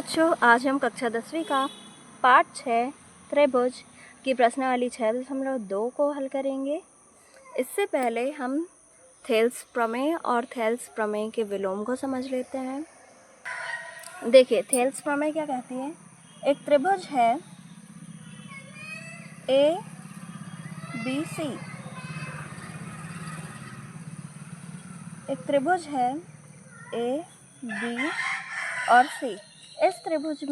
बच्चों, आज हम कक्षा 10वीं का पाठ 6 त्रिभुज की प्रश्नावली 6.2 को हल करेंगे। इससे पहले हम थेल्स प्रमेय और थेल्स प्रमेय के विलोम को समझ लेते हैं। देखिए, थेल्स प्रमेय क्या कहती है? एक त्रिभुज है ए बी सी। एक त्रिभुज है ए बी और सी। इस त्रिभुज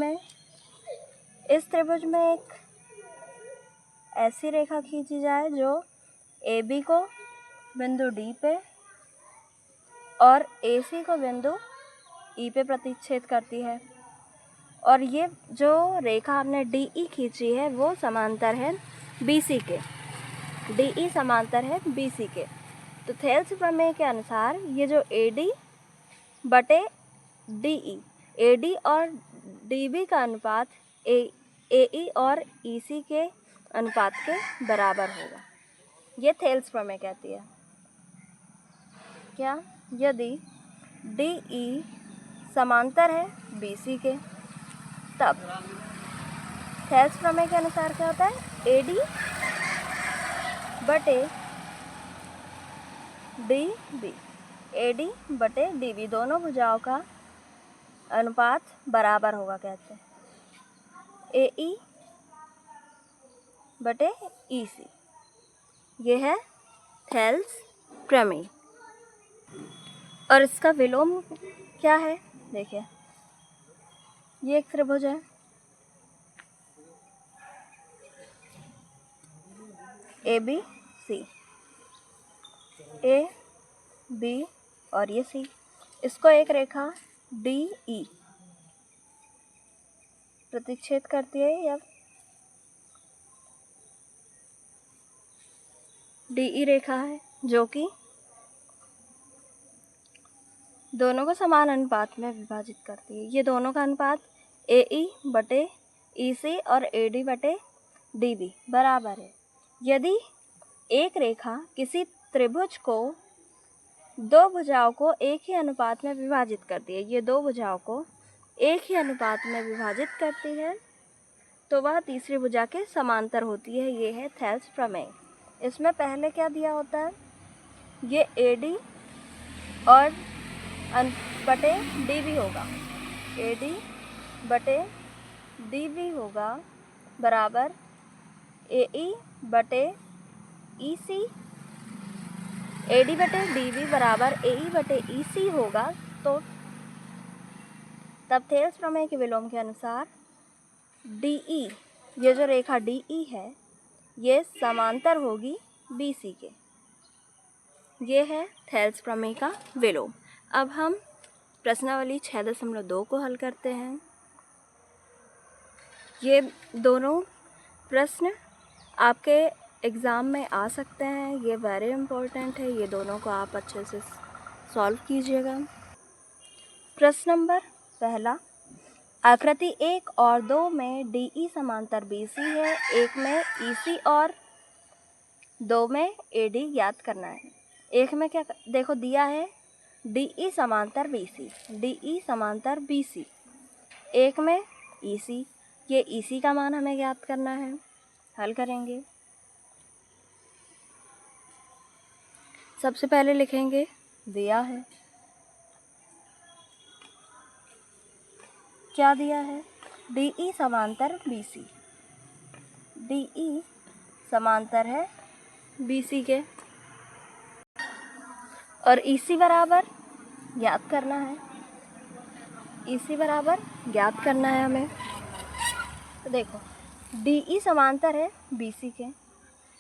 में एक ऐसी रेखा खींची जाए जो ए बी को बिंदु डी पे और ए सी को बिंदु ई पे प्रतिच्छेद करती है, और ये जो रेखा हमने डी ई खींची है वो समांतर है बी सी के। डी ई समांतर है बी सी के। तो थेल्स प्रमेय के अनुसार ये जो ए डी बटे डी ई, ए डी और डी बी का अनुपात ए ई और ई सी के अनुपात के बराबर होगा। ये थेल्स प्रमेय कहती है। क्या? यदि डी ई समांतर है बी सी के, तब थेल्स प्रमेय के अनुसार क्या होता है? ए डी बटे डी बी, ए डी बटे डी बी दोनों भुजाओं का अनुपात बराबर होगा, कहते हैं ए ई बटे ई सी। ये है थेल्स प्रमेय। और इसका विलोम क्या है? देखिए, ये एक त्रिभुज है A B C, A B और ये सी। इसको एक रेखा डी ई प्रतिच्छेद करती है, या डी ई रेखा है जो कि दोनों को समान अनुपात में विभाजित करती है। ये दोनों का अनुपात ए ई बटे ई सी और ए डी बटे डी बी बराबर है। यदि एक रेखा किसी त्रिभुज को दो भुजाओं को एक ही अनुपात में विभाजित करती है, ये दो भुजाओं को एक ही अनुपात में विभाजित करती है, तो वह तीसरी भुजा के समांतर होती है। ये है थेल्स प्रमेय। इसमें पहले क्या दिया होता है? ये ए डी और बटे डी बी होगा, ए डी बटे डी बी होगा बराबर ए ई बटे ई सी। ए डी बटे डी बी बराबर ए ई बटे ई सी होगा। तो तब थेल्स प्रमेय के विलोम के अनुसार डी ई, ये जो रेखा डी ई है, ये समांतर होगी बी सी के। ये है थेल्स प्रमेय का विलोम। अब हम प्रश्नावली 6.2 को हल करते हैं। ये दोनों प्रश्न आपके एग्ज़ाम में आ सकते हैं, ये वेरी इम्पोर्टेंट है। ये दोनों को आप अच्छे से सॉल्व कीजिएगा। प्रश्न नंबर पहला, आकृति 1 और 2 में डी ई समांतर बी सी है, 1 में ई सी और 2 में ए डी ज्ञात करना है। एक में क्या देखो दिया है? डी ई समांतर बी सी, डी ई समांतर बी सी। एक में ई सी, ये ई सी का मान हमें ज्ञात करना है। हल करेंगे। सबसे पहले लिखेंगे, दिया है, क्या दिया है? डी ई समांतर बी सी, डी ई समांतर है बी सी के, और ई सी बराबर ज्ञात करना है। ई सी बराबर ज्ञात करना है हमें। तो देखो, डी ई समांतर है बी सी के।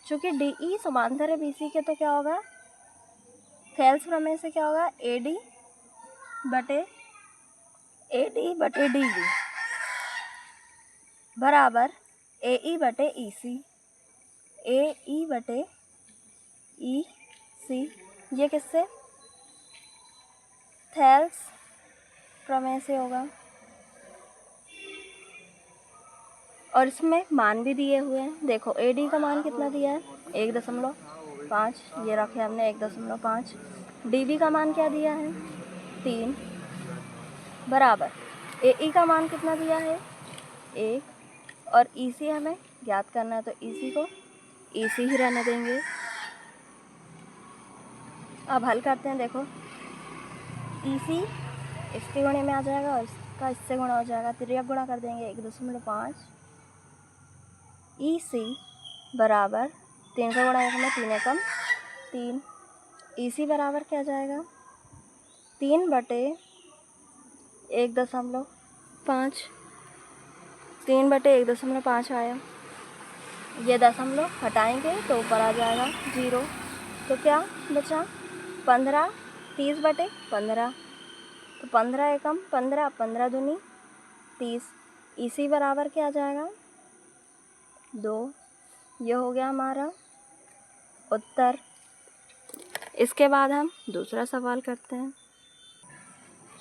चूँकि डी ई समांतर है बी सी के, तो क्या होगा? थेल्स प्रमेय से क्या होगा? ए डी बटे डी बी बराबर ए ई बटे ई सी, ए ई बटे ई सी। ये किससे? थेल्स प्रमेय से होगा। और इसमें मान भी दिए हुए हैं। देखो, ए डी का मान कितना दिया है? 1.5, ये रखे हमने 1.5। डी बी का मान क्या दिया है? 3 बराबर ए ई का मान कितना दिया है 1 और ई सी हमें ज्ञात करना है, तो ई सी को ई सी ही रहने देंगे। अब हल करते हैं। देखो ई सी इसके गुणे में आ जाएगा और इसका इससे गुणा हो जाएगा, तिर्यक गुणा कर देंगे 1.5। ई सी बराबर 3 का गुणा 1 में 3 एकम 3। ई सी बराबर क्या जाएगा 3/1.5। 3/1.5 आया। ये दशमलव हटाएंगे तो ऊपर आ जाएगा 0। तो क्या बचा 15, 30/15। तो 15 एकम 15, 15 दूनी 30। इसी बराबर क्या आ जाएगा 2। ये हो गया हमारा उत्तर। इसके बाद हम दूसरा सवाल करते हैं।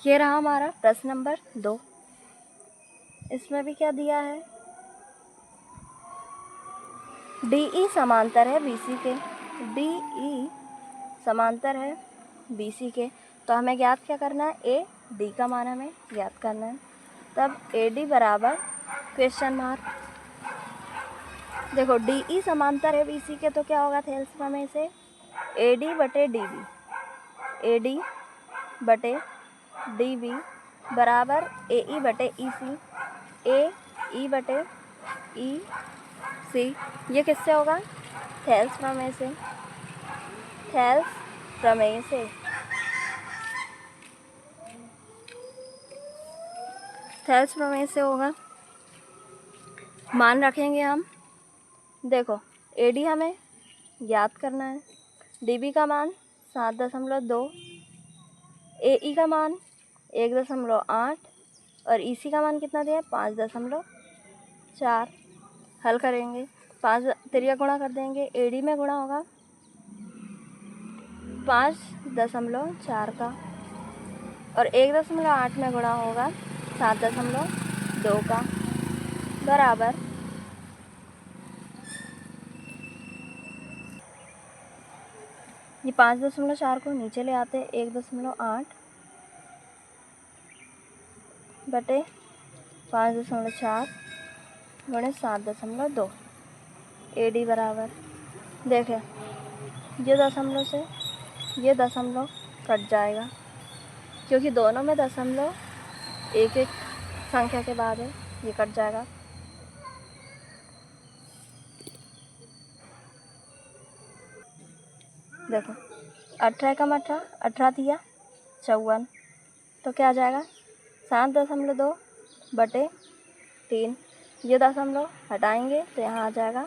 ये रहा हमारा प्रश्न नंबर 2। इसमें भी क्या दिया है, DE समांतर है BC के। DE समांतर है BC के, तो हमें ज्ञात क्या करना है, AD का मान हमें ज्ञात करना है। तब AD बराबर क्वेश्चन मार्क। देखो DE समांतर है BC के, तो क्या होगा थेल्स प्रमेय से AD/DB। AD बटे DB बराबर AE/EC। AE/EC ये किससे होगा, थेल्स प्रमेय से। थेल्स प्रमेय से थेल्स प्रमेय से होगा। मान रखेंगे हम। देखो AD हमें ज्ञात करना है, DB का मान 7.2, AE का मान 1.8 और EC का मान कितना दिया है 5.4। हल करेंगे, 5 तिर्यक गुणा कर देंगे, AD में गुणा होगा 5.4 का और 1.8 में गुणा होगा 7.2 का, बराबर ये 5.4 को नीचे ले आते 1.8 बटे 5.4 गुणे 7.2। AD बराबर, देखें ये दशमलव से ये दशमलव कट जाएगा, क्योंकि दोनों में दशमलव एक एक संख्या के बाद है, ये कट जाएगा। देखो 18 कम 18, 18 दिया 54, तो क्या आ जाएगा 7.2 बटे 3। ये दशमलव हटाएंगे तो यहाँ आ जाएगा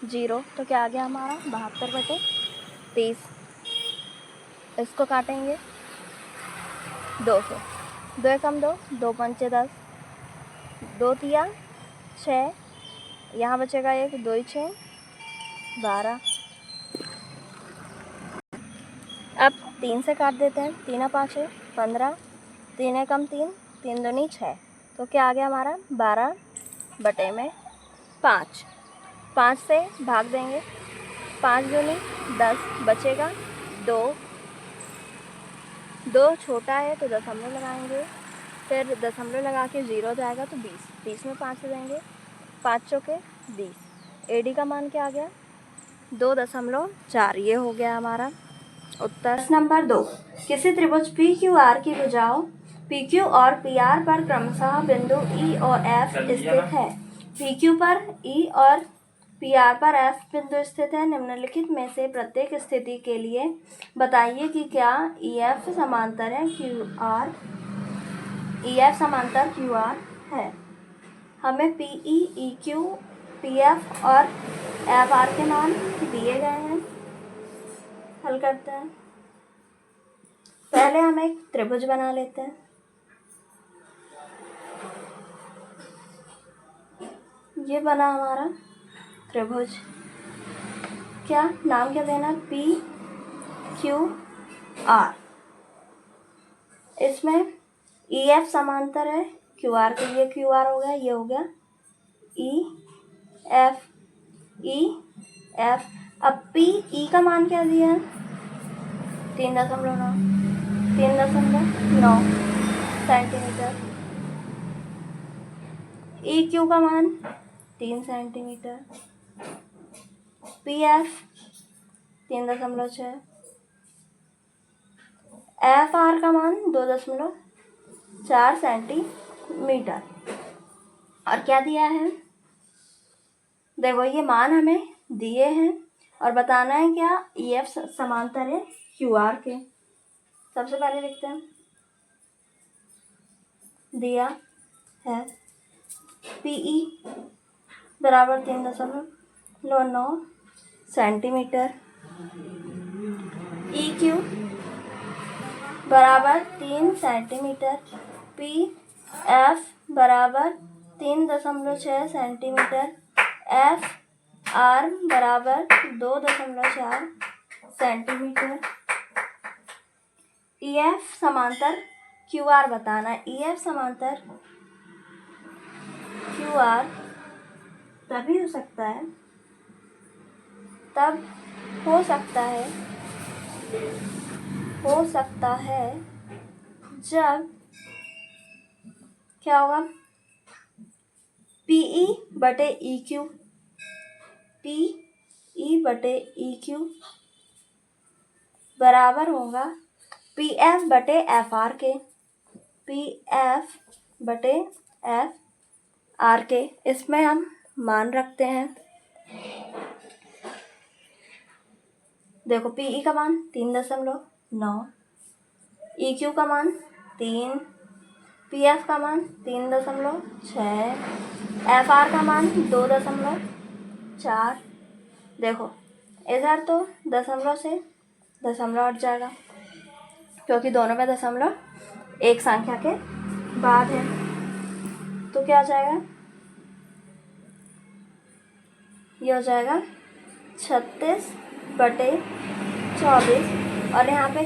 0। तो क्या आ गया हमारा 72/30। इसको काटेंगे 2 से, 2 एकम 2, 2 पंचे 10, 2 तिया 6, यहाँ बचेगा 1, 2 6 12। अब 3 से काट देते हैं, 3 5 15, 3 एकम 3, 3 दूनी 6। तो क्या आ गया हमारा 12/5। 5 से भाग देंगे, 5 दूनी 10, बचेगा 2। 2 छोटा है तो दशमलव लगाएंगे, फिर दशमलव लगा के 0 जाएगा तो 20। 20 में 5 देंगे, 5 चौके 20। AD का मान क्या आ गया 2.4। ये हो गया हमारा उत्तर। नंबर 2, किसी त्रिभुज PQR की भुजाओं PQ और PR पर क्रमशः बिंदु E और F स्थित है। PQ पर E और PR पर F बिंदु स्थित है। निम्नलिखित में से प्रत्येक स्थिति के लिए बताइए कि क्या EF समांतर है QR, EF समांतर QR है। हमें PE, EQ, PF और FR के मान दिए गए हैं। हल करते हैं। पहले हम एक त्रिभुज बना लेते हैं। ये बना हमारा त्रिभुज, क्या नाम क्या देना, PQR। इसमें EF समांतर है QR के लिए, QR हो गया, ये हो गया EF। अब PE का मान क्या दिया है 3.9 सेंटीमीटर। ई क्यू का मान 3 centimetre, P F 3.6, F R का मान 2.4 सेंटीमीटर। और क्या दिया है, देखो ये मान हमें दिए हैं और बताना है क्या, ई एफ समांतर है क्यू आर के। सबसे पहले लिखते हैं, दिया है पीई बराबर 3.9 सेंटीमीटर, ई क्यू बराबर 3 सेंटीमीटर, पी एफ बराबर 3.6 सेंटीमीटर, एफ आर बराबर 2.4 सेंटीमीटर। ई एफ समांतर क्यू आर बताना है। ई एफ समांतर क्यू आर तभी हो सकता है, तब हो सकता है जब क्या होगा, पीई बटे ई क्यू, पीई बटे ई क्यू बराबर होगा पी एफ बटे एफ आर के, पी एफ बटे एफ आर के। इसमें हम मान रखते हैं, देखो पीई का मान 3.9, ई क्यू का मान 3, पी एफ का मान 3.6, एफ आर का मान 2.4। देखो इधर तो दशमलव से दशमलव हट जाएगा क्योंकि दोनों में दशमलव एक संख्या के बाद है, तो क्या हो जाएगा, ये हो जाएगा 36/24। और यहाँ पे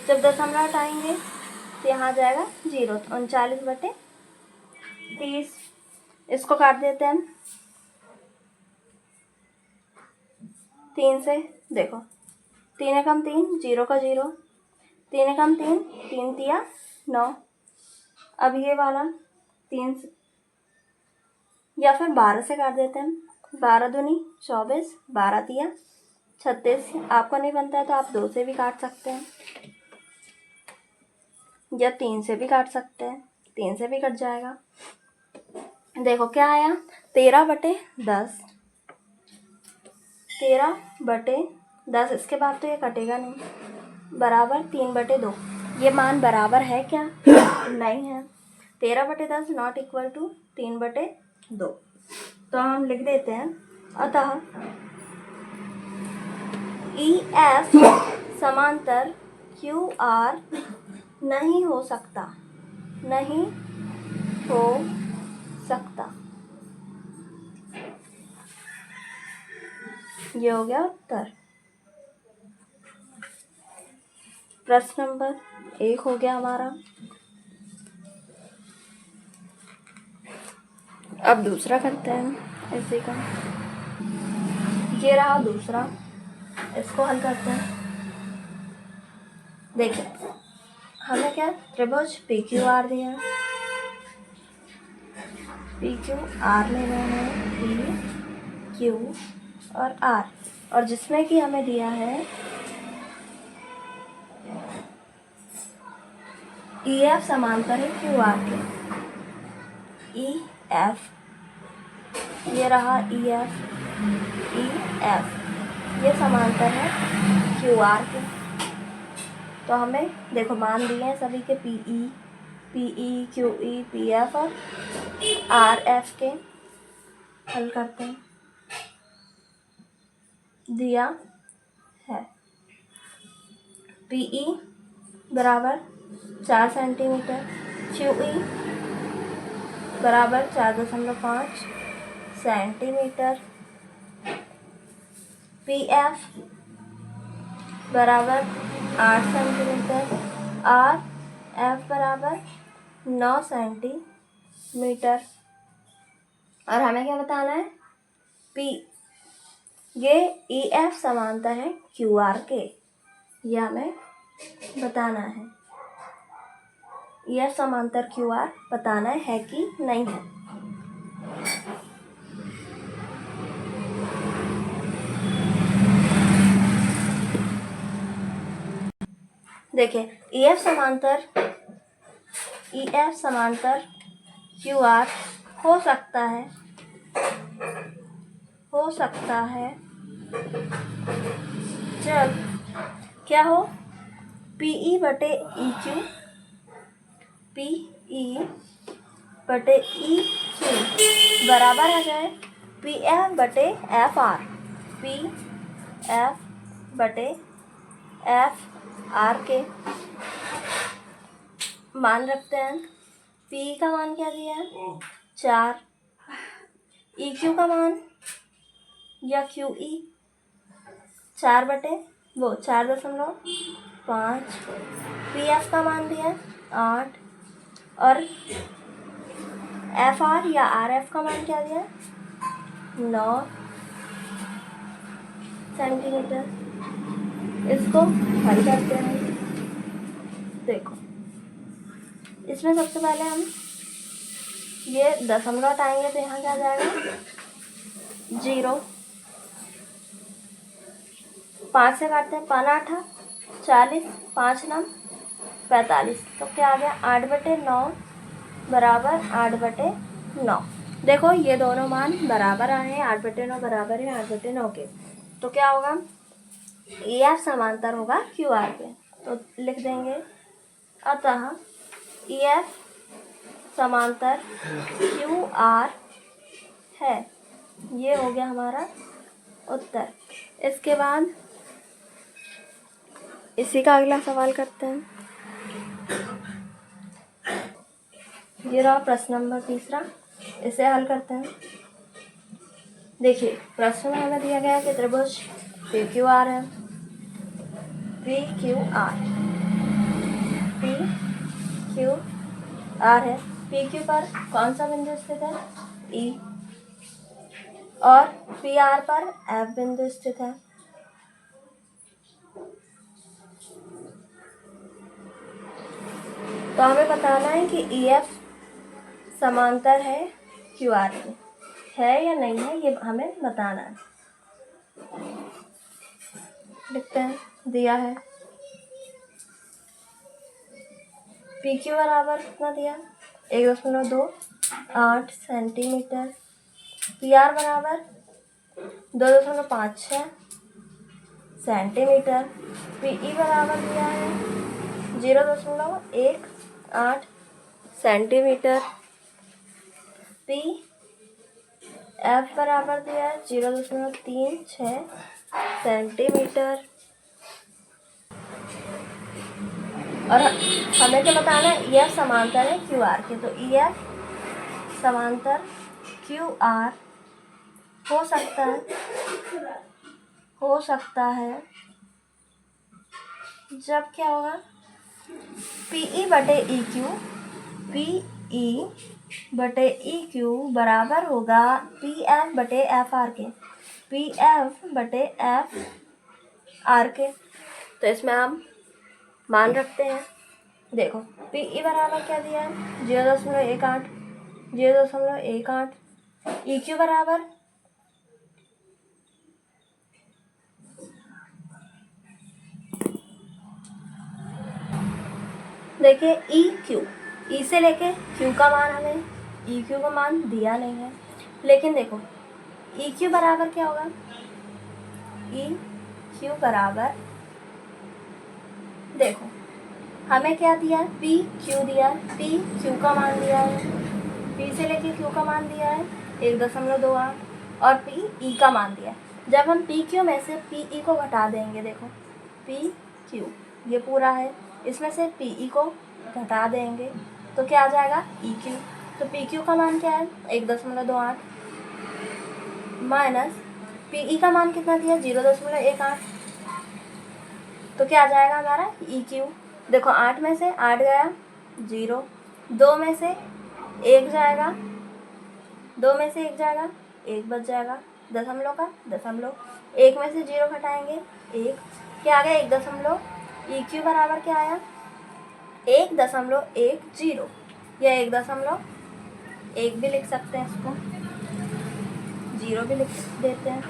जब दशमलव हटाएंगे तो यहाँ आ जाएगा 0, 39/30। इसको काट देते हैं 3 से, देखो 3 एकम 3, 0 का 0, 3 एकम 3, 3 तिया 9। अब ये वाला 3 से या फिर 12 से काट देते हैं, 12 दूनी 24, 12 तिया 36। आपको नहीं बनता है तो आप 2 से भी काट सकते हैं या 3 से भी काट सकते हैं, 3 से भी कट जाएगा। देखो क्या आया, 13/10, 13/10। इसके बाद तो ये कटेगा नहीं, बराबर 3/2। ये मान बराबर है क्या, नहीं है। 13/10 नॉट इक्वल टू 3/2। तो हम लिख देते हैं, अतः ई एफ समांतर क्यू आर नहीं हो सकता, नहीं हो सकता। ये हो गया उत्तर। प्रश्न नंबर 1 हो गया हमारा। अब दूसरा करते हैं इसी का। ये रहा दूसरा, इसको हल करते हैं। देखिए हमें क्या, त्रिभुज पी क्यू आर दिया है, पी क्यू आर ले रहे हैं, पी क्यू और आर, और जिसमें कि हमें दिया है ई एफ समांतर है क्यू आर के। ई एफ, ये रहा ई एफ, ये समांतर है क्यू आर के। तो हमें देखो मान दिए हैं सभी के, पीई, क्यूई, पी एफ और आर एफ के। हल करते हैं, दिया है पीई बराबर 4 सेंटीमीटर, क्यूई बराबर 4.5 सेंटीमीटर, पी एफ बराबर 8 सेंटीमीटर, आर एफ बराबर 9 सेंटीमीटर। और हमें क्या बताना है, पी, ये ई एफ समांतर है क्यू आर के, ये हमें बताना है। ई एफ समांतर क्यू आर बताना है कि नहीं है। देखिए EF समांतर QR हो सकता है जब क्या हो PE बटे EQ बराबर आ जाए PF बटे FR के। मान रखते हैं PE का मान क्या दिया है 4, EQ का मान या QE 4/4.5, PF का मान दिया है 8 और FR या RF का मान क्या दिया है 9 सेंटीमीटर। इसको हल करते हैं। देखो इसमें सबसे पहले हम ये दशमलव हटाएंगे तो यहाँ क्या आ जाएगा 0, 5 से काटते हैं 5 8 40, 5 9 45, तो क्या आ गया 8/9 बराबर 8/9। देखो ये दोनों मान बराबर आए हैं 8/9 बराबर है 8/9 के, तो क्या होगा EF समांतर होगा QR के। तो लिख देंगे अतः EF समांतर QR है। ये हो गया हमारा उत्तर। इसके बाद इसी का अगला सवाल करते हैं। ये रहा प्रश्न नंबर 3, इसे हल करते हैं। देखिए प्रश्न में हमें दिया गया कि त्रिभुज PQR है। PQR है। PQ पर कौन सा बिंदु स्थित है E और PR पर F बिंदु स्थित है। तो हमें बताना है कि EF समांतर है QR के, है या नहीं है, ये हमें बताना है। लिखते हैं, दिया है PQ बराबर कितना दिया 1.28 सेंटीमीटर, PR बराबर 2.56 सेंटीमीटर, PE बराबर दिया है 0.18 सेंटीमीटर, PF बराबर दिया है 0.36 सेंटीमीटर। और हमें क्या बताना है EF समांतर है QR के, तो EF समांतर QR हो सकता है जब क्या होगा PE बटे EQ बराबर होगा PF बटे FR के, तो इसमें हम मान रखते हैं। देखो PE बराबर क्या दिया है 0.18, EQ बराबर देखिए E से लेके Q का मान हमें EQ का मान दिया नहीं है, लेकिन देखो EQ बराबर क्या होगा EQ बराबर, देखो हमें क्या दिया है PQ दिया है, PQ का मान दिया है, P से लेके Q का मान दिया है 1.28 और PE का मान दिया है। जब हम PQ में से PE को घटा देंगे, देखो PQ ये पूरा है, इसमें से PE को घटा देंगे तो क्या आ जाएगा EQ। तो PQ का मान क्या है 1.28 माइनस PE का मान कितना दिया 0.18, तो क्या आ जाएगा हमारा EQ। देखो 8 में से 8 गया 0, 2 में से 1 जाएगा, 2 में से 1 जाएगा 1 बच जाएगा, दशमलव का दशमलव, 1 में से 0 घटाएंगे 1, क्या आ गया 1 EQ बराबर क्या आया 1.10 या 1.1 भी लिख सकते हैं इसको। 0 भी लिख देते हैं,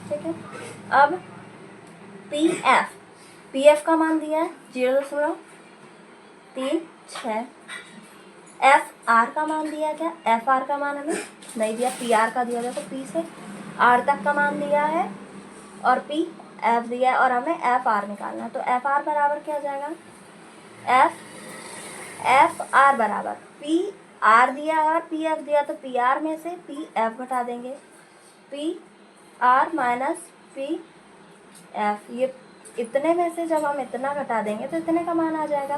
ठीक है। अब पी एफ का मान दिया है 0.36, एफ आर का मान दिया क्या, एफ आर का मान हमें नहीं दिया, पी आर का दिया था, तो पी से आर तक का मान दिया है और पी एफ दिया है और हमें एफ आर निकालना है। तो एफ आर बराबर क्या हो जाएगा, एफ आर बराबर पी आर दिया और पी एफ दिया, तो पी आर में से पी एफ घटा देंगे, P R minus P F. ये इतने में से जब हम इतना घटा देंगे तो इतने का मान आ जाएगा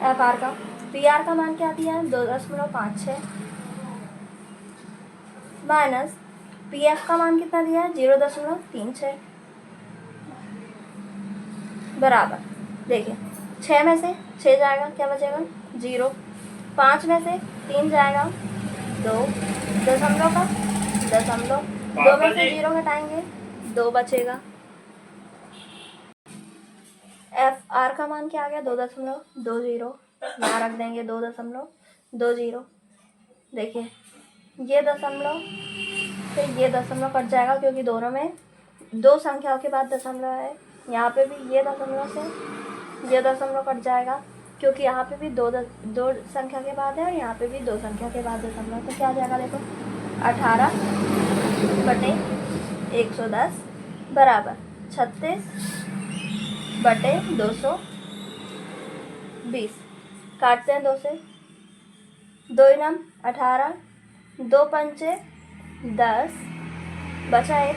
एफ आर का। पी आर का मान क्या दिया है 2.56 माइनस पी एफ का मान कितना दिया है 0.36 बराबर, देखिए 6 में से 6 जाएगा, क्या बचेगा 0, 5 में से 3 जाएगा 2, दशमलव का दशमलव, 2 में से 0 घटाएंगे 2 बचेगा। एफ आर का मान क्या आ गया 2.20, यहाँ रख देंगे 2.20। देखिए ये दशमलव से ये दशमलव कट जाएगा क्योंकि दोनों में 2 संख्याओं के बाद दशमलव है। यहाँ पे भी ये दशमलव से ये दशमलव कट जाएगा क्योंकि यहाँ पे भी दो संख्या के बाद है और यहाँ पे भी 2 संख्या के बाद दशमलव। तो क्या आ जाएगा देखो 18/110 बराबर 36/220। काटते हैं 2 से, 2 नम 18, 2 पंचे 10, बचा 1,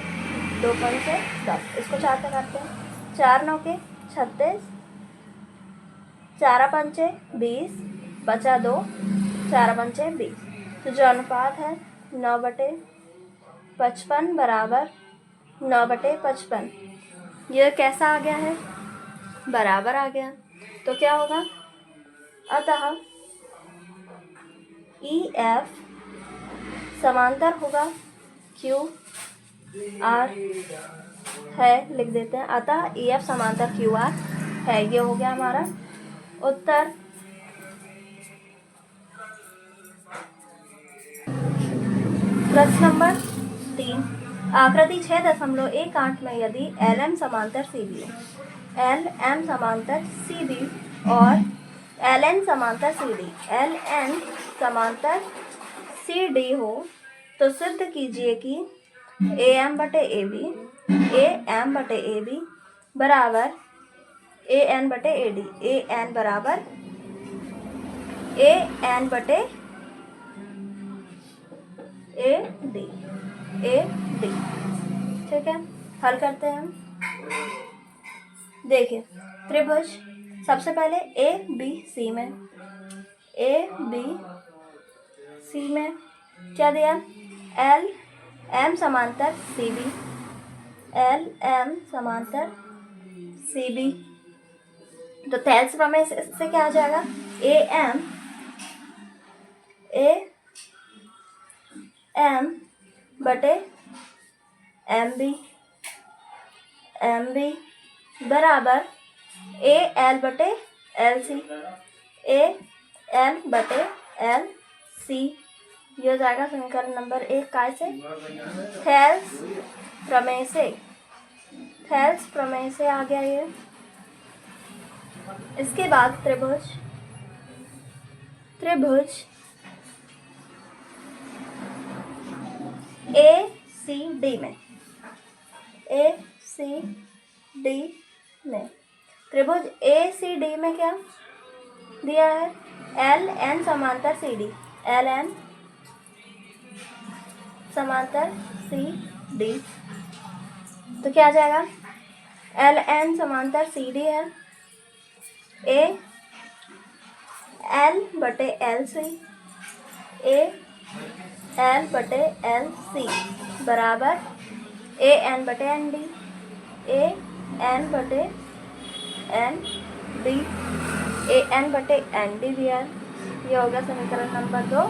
2 पंचे 10, इसको 4 से काटते हैं, 4 9 के 36, 4 पंचे 20, बचा 2, 4 पंचे 20। तो जो अनुपात है 9/55 बराबर 9/55। यह कैसा आ गया है, बराबर आ गया। तो क्या होगा, अतः ई एफ समांतर होगा क्यू आर है, लिख देते हैं, अतः ई एफ समांतर क्यू आर है। ये हो गया हमारा उत्तर। प्रश्न नंबर 3, आकृति 6.18 में यदि एल एम समांतर सी बी और एल एन समांतर सी डी हो तो सिद्ध कीजिए कि ए एम बटे ए बी बराबर ए एन बटे ए डी, ए एन बराबर ए एन बटे ए डी, ठीक है। हल करते हैं हम। देखिए त्रिभुज सबसे पहले ए बी सी में क्या दिया, एल एम समांतर सी बी, तो थेल्स प्रमेय से क्या आ जाएगा, ए एम बटे एम बी बराबर ए एल बटे एल सी। ये हो जाएगा समीकरण नंबर 1 काय से, थेल्स प्रमेय से आ गया ये। इसके बाद त्रिभुज ए सी डी में त्रिभुज ए सी डी में क्या दिया है, एल एन समांतर सी डी, एल एन समांतर सी डी, तो क्या आ जाएगा, एल एन समांतर सी डी है, ए एल बटे एल सी, ए एल बटे एल सी बराबर ए एन बटे एन डी, ए एन बटे एन डी, ए एन बटे एन डी दिया है। ये हो गया समीकरण नंबर 2।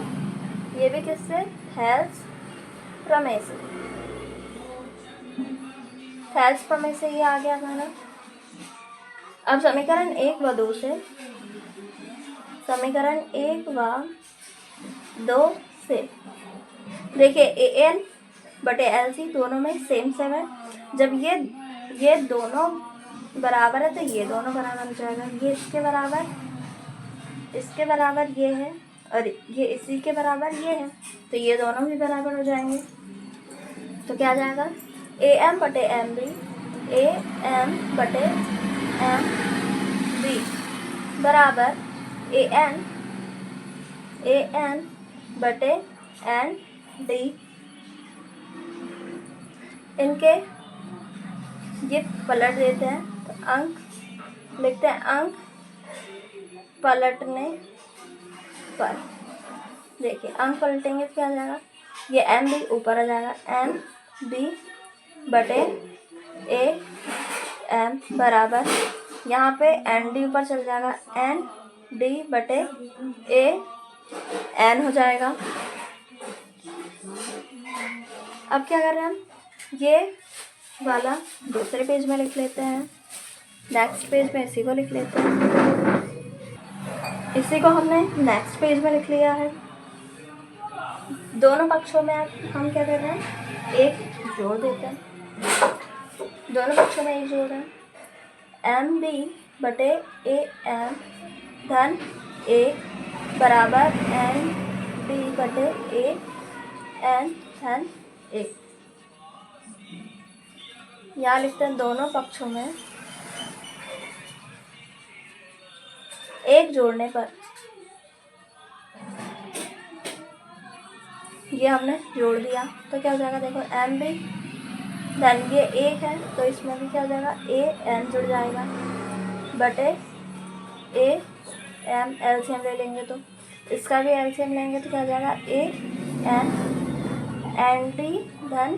ये भी किससे, थेल्स प्रमेय से ये आ गया हमारा। अब समीकरण 1 व 2 से देखिए ए एल बटे LC दोनों में सेम सेम है। जब ये दोनों बराबर है तो ये दोनों बराबर हो जाएगा। ये इसके बराबर ये है और ये इसी के बराबर ये है, तो ये दोनों भी बराबर हो जाएंगे। तो क्या आ जाएगा, AM बटे MB, AM बटे MB बराबर AN बटे ND। इनके ये पलट देते हैं, तो अंक लिखते हैं, अंक पलटने पर। देखिए अंक पलटेंगे तो क्या आ जाएगा, ये MB ऊपर आ जाएगा, MB बटे AM बराबर, यहाँ पे ND ऊपर चल जाएगा, ND बटे AN हो जाएगा। अब क्या कर रहे हैं हम, ये वाला दूसरे पेज में लिख लेते हैं, नेक्स्ट पेज में इसी को लिख लेते हैं। इसी को हमने नेक्स्ट पेज में लिख लिया है। दोनों पक्षों में हम क्या कर रहे हैं, एक जोड़ देते हैं। दोनों पक्षों में एक जोड़ है, MB बटे AM धन A बराबर ND बटे AN धन A। यहाँ लिखते हैं दोनों पक्षों में एक जोड़ने पर, ये हमने जोड़ दिया तो क्या हो जाएगा, देखो MB धन ये एक है तो इसमें भी क्या हो जाएगा, AN जुड़ जाएगा बटे AM, LCM ले लेंगे तो इसका भी LCM लेंगे तो क्या हो जाएगा, AN ND धन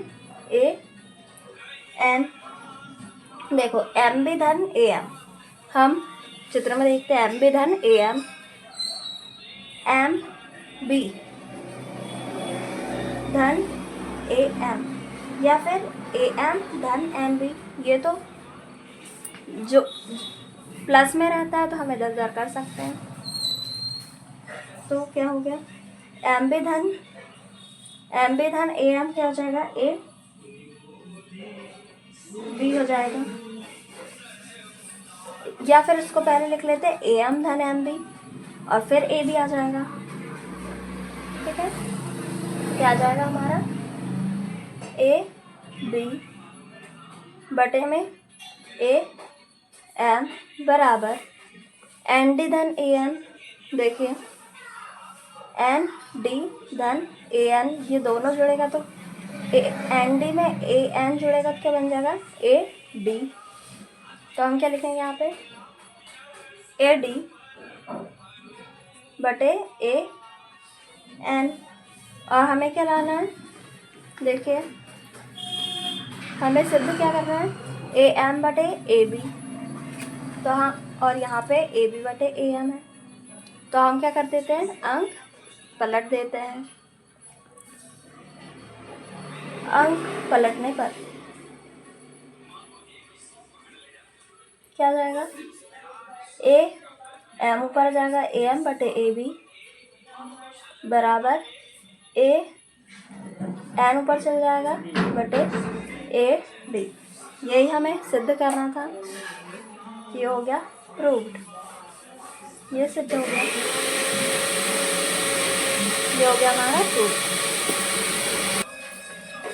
AN। देखो MB धन AM, हम चित्र में देखते हैं MB धन AM, MB धन AM या फिर AM धन MB। ये तो जो प्लस में रहता है तो हम इधर उधर कर सकते हैं। तो क्या हो गया, MB धन AM क्या हो जाएगा, AB हो जाएगा। या फिर इसको पहले लिख लेते हैं AM धन MB और फिर AB आ जाएगा। ठीक है, क्या आ जाएगा हमारा, AB बटे में AM बराबर ND धन AN। देखिए ND धन AN, ये दोनों जुड़ेगा तो ND में AN जुड़ेगा तो क्या बन जाएगा, AD। तो हम क्या लिखेंगे यहाँ पे, AD बटे AN। और हमें क्या लाना है, देखिए हमें सिर्फ क्या करना है, AM बटे AB। तो हाँ, और यहाँ पे AB बटे AM है तो हम क्या कर देते हैं, अंक पलट देते हैं। अंक पलटने पर क्या जाएगा, AM ऊपर आ जाएगा, AM बटे AB बराबर AN ऊपर चल जाएगा बटे AD। यही हमें सिद्ध करना था। ये हो गया प्रूव्ड, ये सिद्ध हो गया, ये हो गया हमारा प्रूव्ड।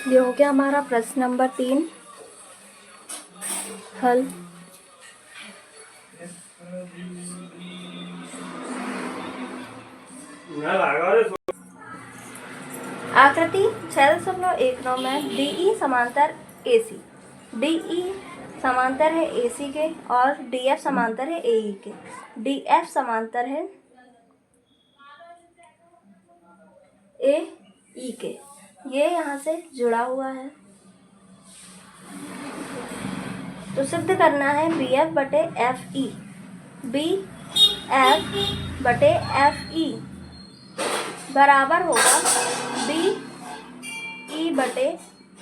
ये हो गया हमारा प्रश्न नंबर 3 हल। आकृति 6.19 में DE समांतर AC, DE समांतर है AC के और DF समांतर है AE के। DF समांतर है AE के, ये यहाँ से जुड़ा हुआ है। तो सिद्ध करना है BF बटे FE, BF बटे FE बराबर होगा BE बटे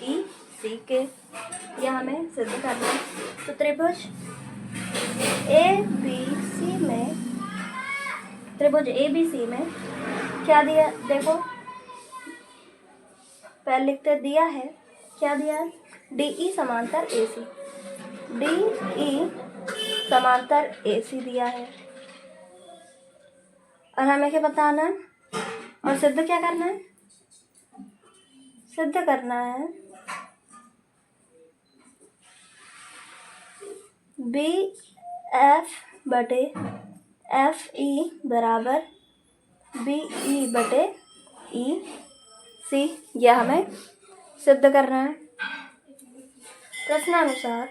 EC के। यह हमें सिद्ध करना है। तो त्रिभुज ABC में क्या दिया, देखो पहले लिखते दिया है, क्या दिया है, डी ई समांतर ए सी, डी ई समांतर ए सी दिया है। और हमें क्या बताना है और सिद्ध क्या करना है, सिद्ध करना है बी एफ बटे एफ ई बराबर बी ई बटे ई सी, यह हमें सिद्ध करना है। प्रश्नानुसार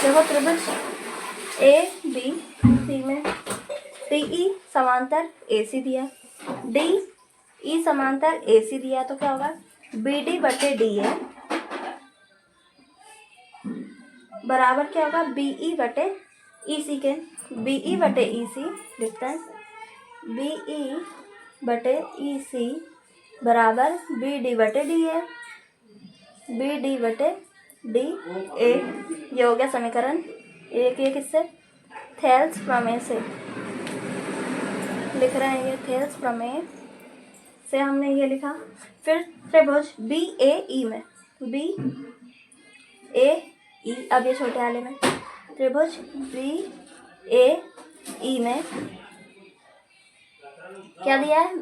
देखो त्रिभुज ए बी सी में डी ई समांतर ए सी दिया, डी ई समांतर ए सी दिया, तो क्या होगा, बी डी बटे डी ए बराबर क्या होगा, बी ई बटे ई सी के, बी ई बटे ई सी लिखते हैं, बी ई बटे ई सी बराबर बी डी बटे डी ए, बी डी बटे डी ए। ये हो गया समीकरण एक। ये किससे, थेल्स प्रमेय से लिख रहे हैं, ये थेल्स प्रमेय से हमने ये लिखा। फिर त्रिभुज बी ए ई में, बी ए ई, अब ये छोटे वाले में, त्रिभुज बी ए ई में क्या दिया है,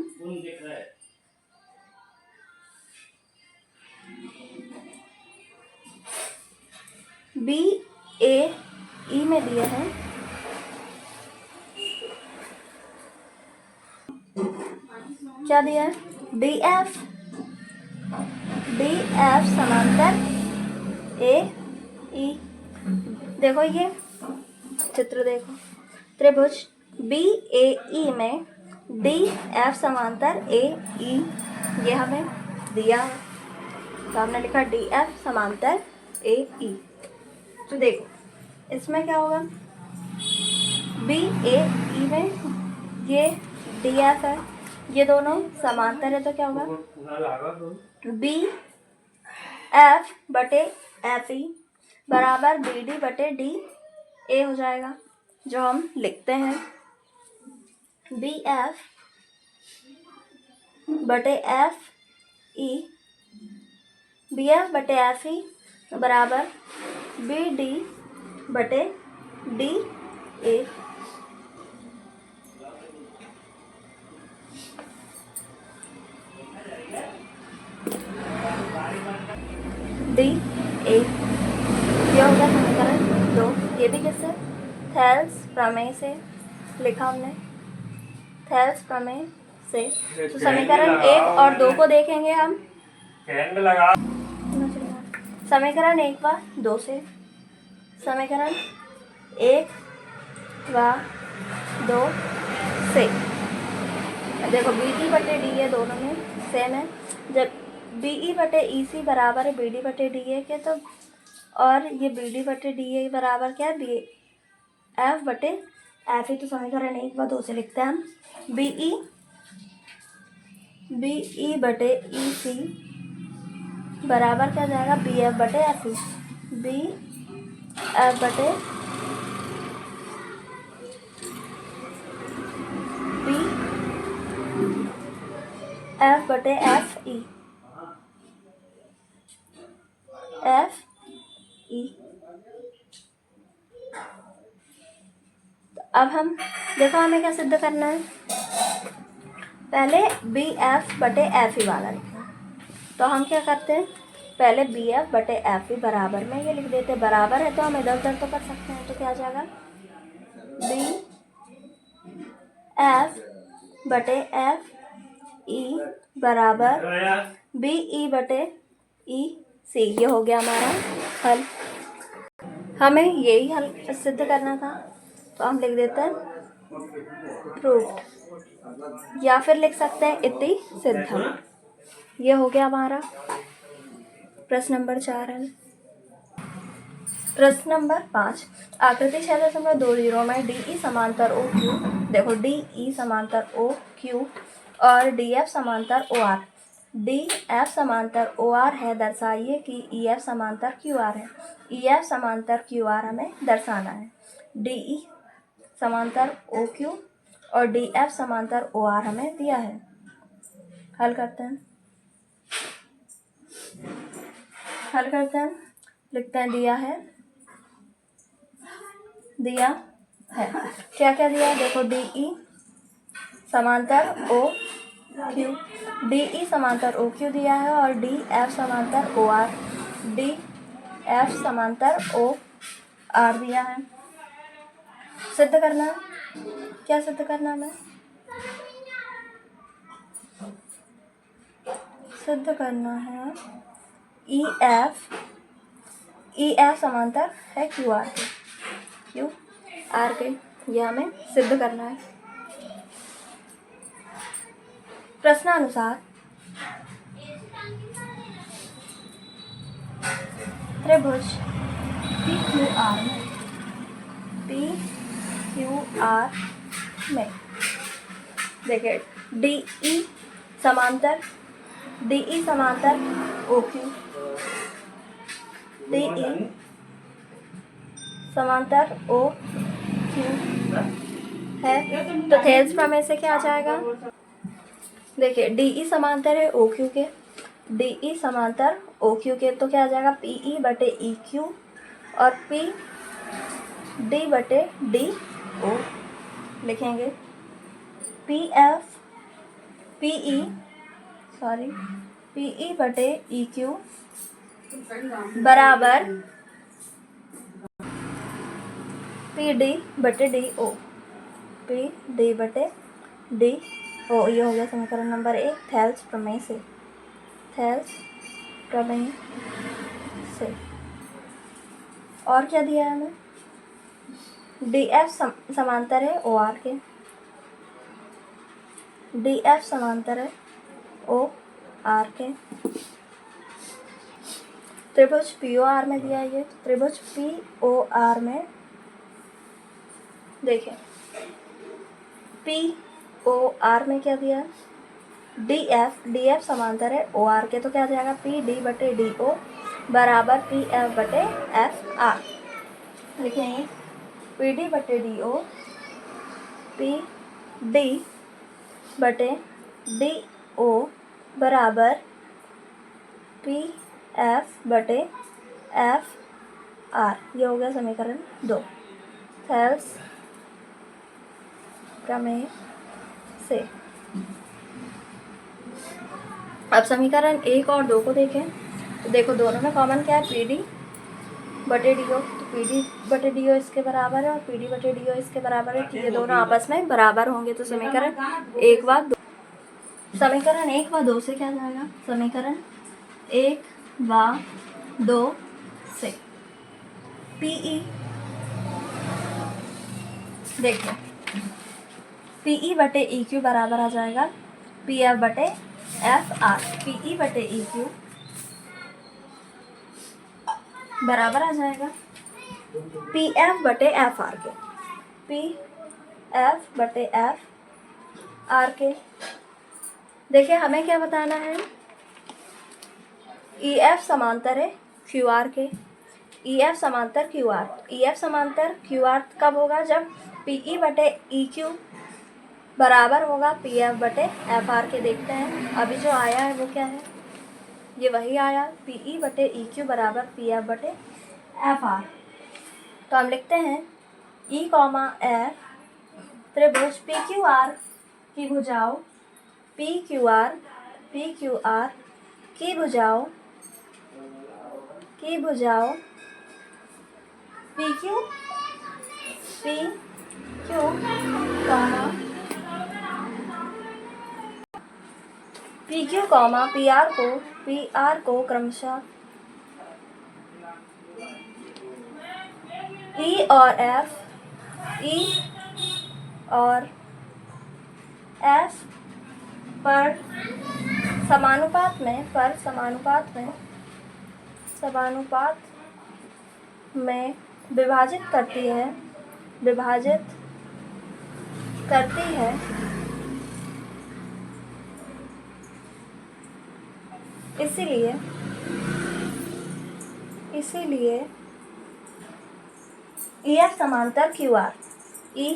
बी ए ई में दिया है क्या दिया है, डी एफ समांतर ए ई। देखो ये चित्र देखो, त्रिभुज बी ए ई में डी एफ समांतर ए ई, ये हमें दिया है, तो हमने लिखा डी एफ समांतर ए ई। तो देखो इसमें क्या होगा, बी ए ई में ये डी एफ है, ये दोनों समांतर है, तो क्या होगा, बी एफ बटे एफ ई बराबर बी डी बटे डी ए हो जाएगा, जो हम लिखते हैं बी एफ बटे एफ ई, बी एफ बटे एफ ई बराबर बी डी बटे डी ए। डी ए, यह होगा समीकरण 2। ये भी किससे, थेल्स प्रमेय से लिखा हमने, थेल्स प्रमेय से। तो समीकरण 1 और 2 को देखेंगे हम, समीकरण 1 व 2 से, समीकरण 1 व 2 से देखो बी डी बटे डी ए दोनों में सेम है, जब बी ई बटे ई सी बराबर है बी डी बटे डी ए के, तो और ये बी डी बटे डी ए बराबर क्या है, बी एफ बटे एफ ई। तो समीकरण 1 व 2 से लिखते हैं हम बी ई बटे ई सी बराबर क्या जाएगा, बी एफ बटे एफ ई, बी एफ बटे बी एफ बटे एफ ई, एफ ई। तो अब हम देखो हमें क्या सिद्ध करना है, पहले बी एफ बटे एफ ई वाला लिखना है। तो हम क्या करते हैं, पहले बी एफ बटे एफ ई बराबर में ये लिख देते हैं, बराबर है तो हम इधर उधर तो कर सकते हैं, तो क्या आ जाएगा, बी एफ बटे एफ ई बराबर बी ई बटे ई सी। ये हो गया हमारा हल, हमें यही हल सिद्ध करना था, तो हम लिख देते हैं प्रूफ, या फिर लिख सकते हैं इति सिद्धम। ये हो गया हमारा प्रश्न नंबर 4 हल। प्रश्न नंबर 5, आकृति 6.20 में डी ई समांतर ओ क्यू, देखो डी ई समांतर ओ क्यू और डी एफ समांतर ओ आर, डी एफ समांतर ओ आर है, दर्शाइए कि ई एफ समांतर क्यू आर है। ई एफ समांतर क्यू आर हमें दर्शाना है। डी ई समांतर ओ क्यू और डी एफ समांतर ओ आर हमें दिया है। हल करते हैं, लिखते हैं दिया है क्या क्या दिया है देखो, डी ई समांतर ओ क्यू, डी ई समांतर ओ क्यू दिया है और डी एफ समांतर ओ आर, डी एफ समांतर ओ आर दिया है। सिद्ध करना, क्या सिद्ध करना है? सिद्ध करना है ई एफ समांतर है क्यू आर के, यह हमें सिद्ध करना है। प्रश्नानुसार त्रिभुज पी क्यू आर में देखिए डी ई समांतर ओ क्यू, डी ई समांतर ओ क्यू है, तो थेल्स प्रमेय से क्या आ जाएगा? देखिए डी ई समांतर है ओ क्यू के, डी ई समांतर ओ क्यू के, तो क्या आ जाएगा? पी ई बटे ई क्यू और पी डी बटे डी ओ लिखेंगे। पी ई बटे ई क्यू बराबर पी डी बटे डी ओ, ये हो गया समीकरण नंबर 1 थेल्स प्रमेय से। और क्या दिया है हमें? डी एफ समांतर है ओ आर के, डी एफ समांतर है ओ आर के। त्रिभुज पी ओ आर में दिया है ये, त्रिभुज पी ओ आर में देखिए पी ओ आर में क्या दिया है? डी एफ समांतर है ओ आर के, तो क्या आ जाएगा? पी डी बटे डी ओ बराबर पी एफ बटे एफ आर लिखेंगे। पी डी बटे डी ओ, पी डी बटे डी ओ बराबर पी एफ बटे एफ आर, ये हो गया समीकरण 2 थेल्स प्रमेय से। अब समीकरण 1 और 2 को देखें तो देखो दोनों में कॉमन क्या है? पी डी बटे डी ओ, तो पी डी बटे डी ओ इसके बराबर है और पी डी बटे डी ओ इसके बराबर है, तो ये दोनों आपस में बराबर होंगे, तो समीकरण 1 व 2 से क्या जाएगा? समीकरण 1 व 2 से पीई देखिए पीई बटे ई क्यू बराबर आ जाएगा पी एफ बटे एफ आर, पीई बटे ई क्यू बराबर आ जाएगा पी एफ बटे एफ आर के, पी एफ बटे एफ आर के। देखिए हमें क्या बताना है? ई एफ समांतर है क्यू आर के, ई एफ समांतर क्यू आर, ई एफ समांतर क्यू आर कब होगा? जब पी ई बटे ई क्यू बराबर होगा पी एफ बटे एफ आर के। देखते हैं अभी जो आया है वो क्या है? ये वही आया, पी ई बटे ई क्यू बराबर पी एफ बटे एफ आर। तो हम लिखते हैं ई कॉमा एफ त्रिभुज पी क्यू आर की भुजाओं पी क्यू आर की भुजाओं P Q comma P R को क्रमशः ई और एफ पर समानुपात में विभाजित करती है इसीलिए ई एफ समांतर क्यू आर ई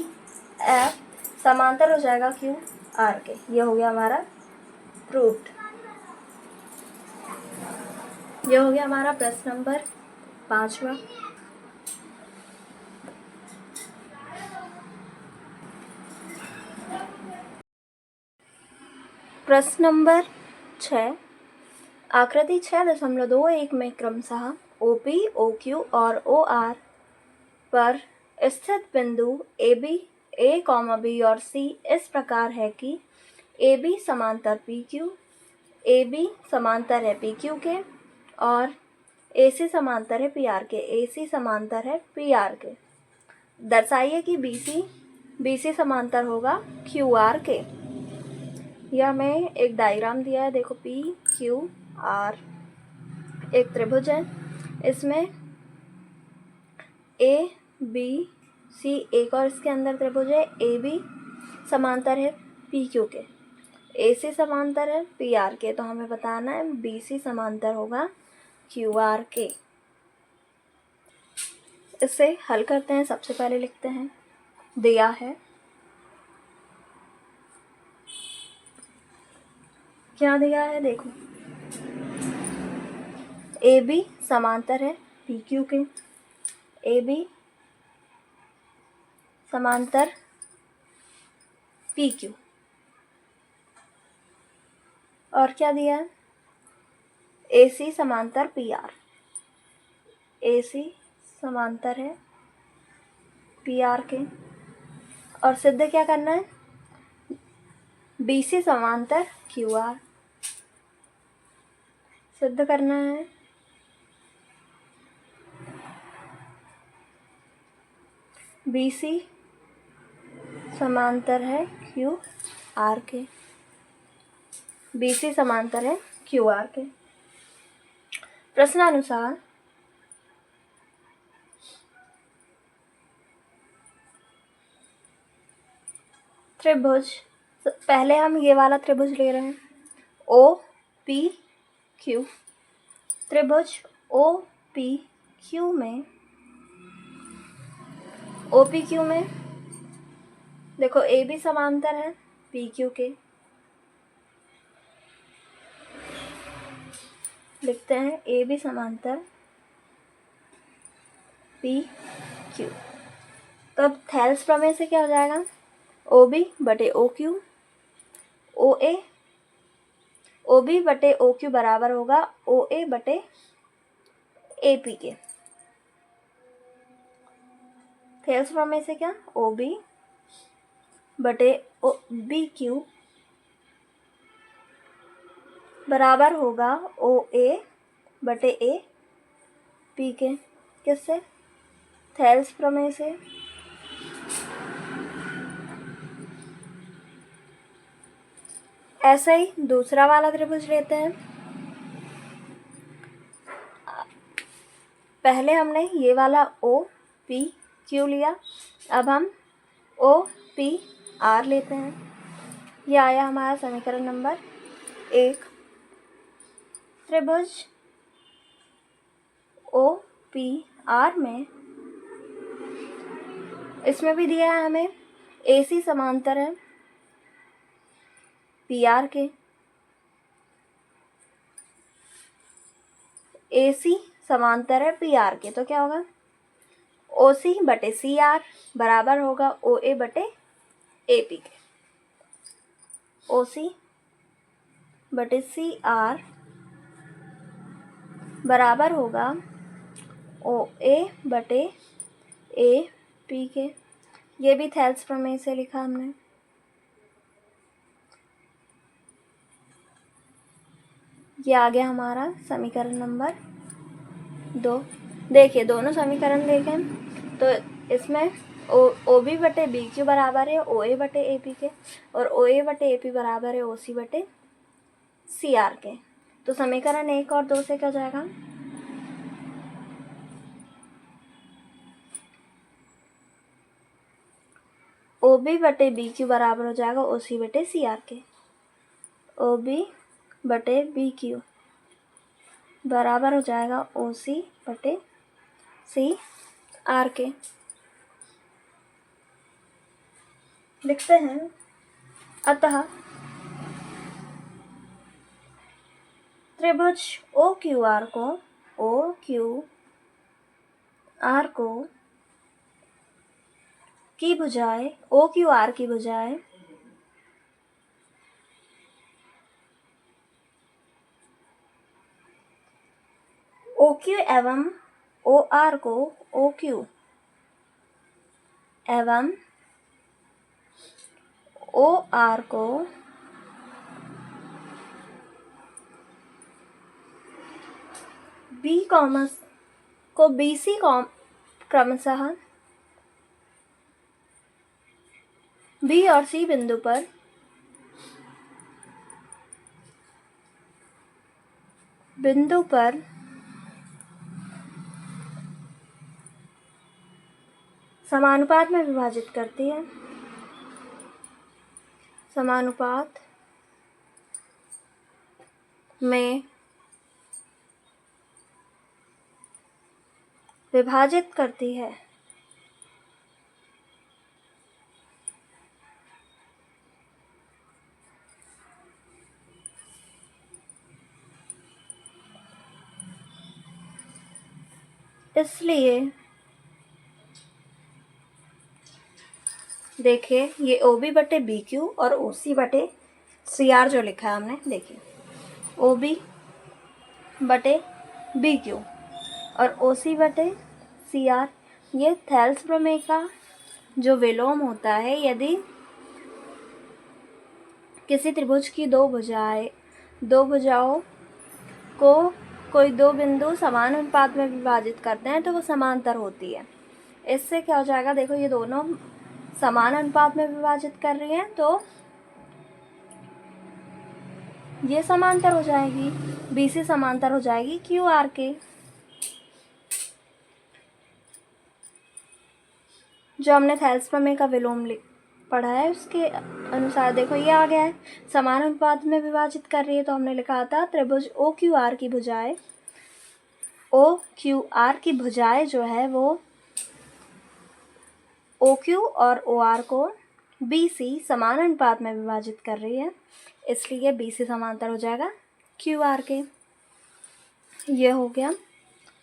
एफ समांतर हो जाएगा क्यू आर के। ये हो गया हमारा प्रूव्ड। ये हो गया हमारा प्रश्न नंबर 5वां। प्रश्न नंबर 6, आकृति 6.21 में क्रमशः OP, OQ और OR पर स्थित बिंदु AB, A, B और C इस प्रकार है कि AB समांतर PQ, AB समांतर है PQ के और AC समांतर है PR के। AC समांतर है PR के। दर्शाइए कि BC समांतर होगा QR के। यह हमें एक डायग्राम दिया है, देखो PQR एक त्रिभुज है, इसमें ABC एक और इसके अंदर त्रिभुज है। AB समांतर है PQ के, AC समांतर है PR के, तो हमें बताना है BC समांतर होगा QR के। इसे हल करते हैं। सबसे पहले लिखते हैं, दिया है, क्या दिया है देखो, AB समांतर है PQ के, AB समांतर PQ, और क्या दिया है, AC समांतर PR, AC समांतर है PR के, और सिद्ध क्या करना है, BC समांतर QR सिद्ध करना है। BC समांतर है QR के, BC समांतर है QR के। प्रश्नानुसार त्रिभुज, पहले हम ये वाला त्रिभुज ले रहे हैं OPQ। त्रिभुज OPQ में देखो AB समांतर है PQ के, लिखते हैं AB समांतर PQ। तो अब थेल्स प्रमेय से क्या हो जाएगा, OB बटे OQ, OB बटे OQ बराबर होगा OA बटे AP के। थेल्स प्रमेय से क्या, OB बटे BQ बराबर होगा OA बटे AP के। किससे, थेल्स प्रमेय से। ऐसे ही दूसरा वाला त्रिभुज लेते हैं। पहले हमने ये वाला OPQ लिया, अब हम OPR लेते हैं। ये आया हमारा समीकरण नंबर 1। त्रिभुज OPR में इसमें भी दिया है हमें AC समांतर है PR के, AC समांतर है PR के, तो क्या होगा, OC बटे CR बराबर होगा OA बटे AP के। OC बटे CR बराबर होगा OA बटे AP के। ये भी थेल्स प्रमेय से लिखा हमने। ये आ गया हमारा समीकरण नंबर 2। देखिए दोनों समीकरण देखें तो इसमें OB बटे BQ बराबर है OA बटे AP के, और OA बटे AP बराबर है OC बटे CR के। तो समीकरण 1 और 2 से क्या जाएगा, OB बटे BQ बराबर हो जाएगा OC बटे CR के। OB बटे BQ बराबर हो जाएगा OC बटे CR के। लिखते हैं, अतः त्रिभुज ओ क्यू आर को की भुजाएं ओ क्यू आर की भुजाएं ओ क्यू एवं ओ आर को ओ क्यू एवं ओ आर को बी कॉमस को बी सी क्रमशः बी और सी बिंदु पर समानुपात में विभाजित करती है। समानुपात में विभाजित करती है। इसलिए देखिए, ये ओ बी बटे बी क्यू और ओ सी बटे सी आर जो लिखा है हमने, देखिए ओ बी बटे बी क्यू और ओ सी बटे सी आर, ये थेल्स प्रमेय का जो विलोम होता है। यदि किसी त्रिभुज की दो भुजाओं को कोई दो बिंदु समान अनुपात में विभाजित करते हैं तो वो समांतर होती है। इससे क्या हो जाएगा, देखो ये दोनों समान अनुपात में विभाजित कर रही हैं तो ये समांतर हो जाएगी, BC समांतर हो जाएगी QR के। जो हमने थेल्स प्रमेय का विलोम पढ़ा है उसके अनुसार देखो ये आ गया है, समान अनुपात में विभाजित कर रही है। तो हमने लिखा था त्रिभुज OQR की भुजाएं जो है वो OQ और OR को BC समान अनुपात में विभाजित कर रही है, इसलिए BC समांतर हो जाएगा QR के। ये हो गया,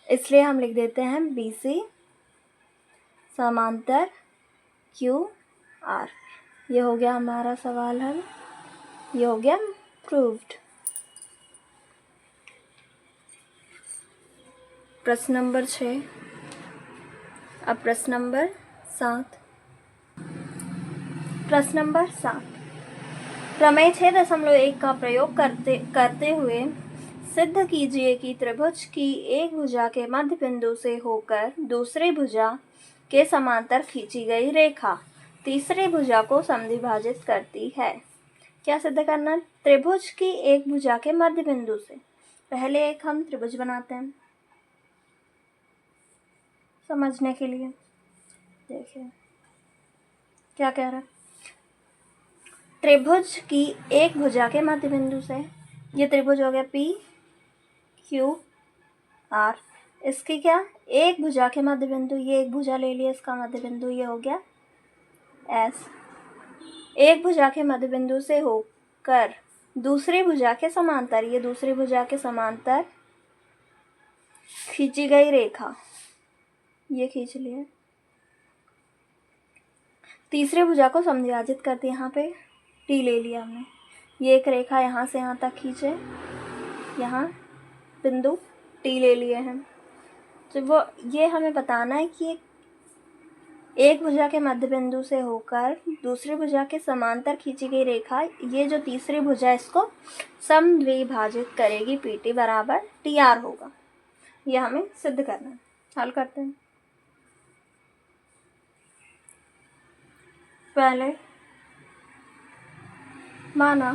इसलिए हम लिख देते हैं BC समांतर QR। ये हो गया हमारा सवाल हल, ये हो गया प्रूव्ड। प्रश्न नंबर 6। अब प्रश्न नंबर 7। प्रश्न नंबर 7, प्रमेय 6.1 का प्रयोग करते हुए सिद्ध कीजिए कि त्रिभुज की एक भुजा के मध्य बिंदु से होकर दूसरी भुजा के समांतर खींची गई रेखा तीसरी भुजा को समद्विभाजित करती है। क्या सिद्ध करना? त्रिभुज की एक भुजा के मध्य बिंदु से, पहले एक हम त्रिभुज बनाते हैं समझने के लिए। देखिए क्या कह रहा है, त्रिभुज की एक भुजा के मध्य बिंदु से, ये त्रिभुज हो गया PQR, इसकी क्या एक भुजा के मध्य बिंदु, ये एक भुजा ले लिया, इसका मध्य बिंदु ये हो गया S। एक भुजा के मध्य बिंदु से होकर दूसरी भुजा के समांतर, ये दूसरी भुजा के समांतर खींची गई रेखा, ये खींच लिया। तीसरी भुजा को समद्विभाजित करते, यहाँ पे T ले लिया हमने, ये एक रेखा यहाँ से यहाँ तक खींचे, यहाँ बिंदु T ले लिए हैं। तो वो ये हमें बताना है कि एक भुजा के मध्य बिंदु से होकर दूसरी भुजा के समांतर खींची गई रेखा, ये जो तीसरी भुजा इसको समद्विभाजित करेगी, PT बराबर TR होगा। यह हमें सिद्ध करना है। हल करते हैं। पहले माना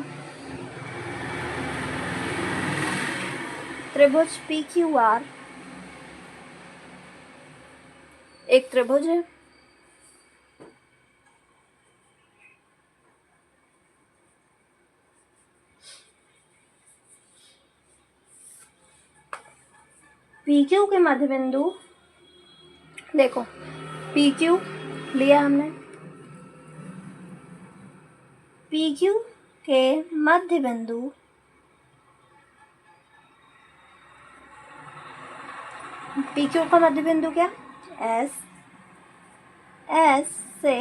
त्रिभुज PQR एक त्रिभुज है। PQ के मध्य बिंदु, देखो PQ लिया हमने, पी क्यू के मध्य बिंदु पी क्यू का मध्य बिंदु क्या, एस, एस से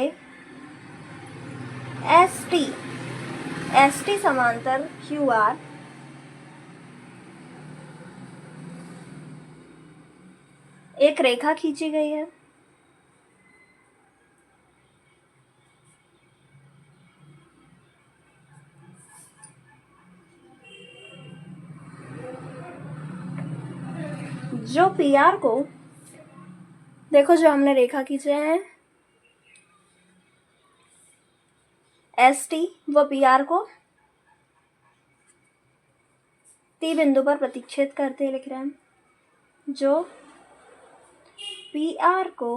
एस टी समांतर क्यू आर, एक रेखा खींची गई है। जो पी आर को, देखो जो हमने रेखा खींचे हैं एस टी, वो पी आर को टी बिंदु पर प्रतिच्छेद करते हैं, लिख रहे हैं। जो पी आर को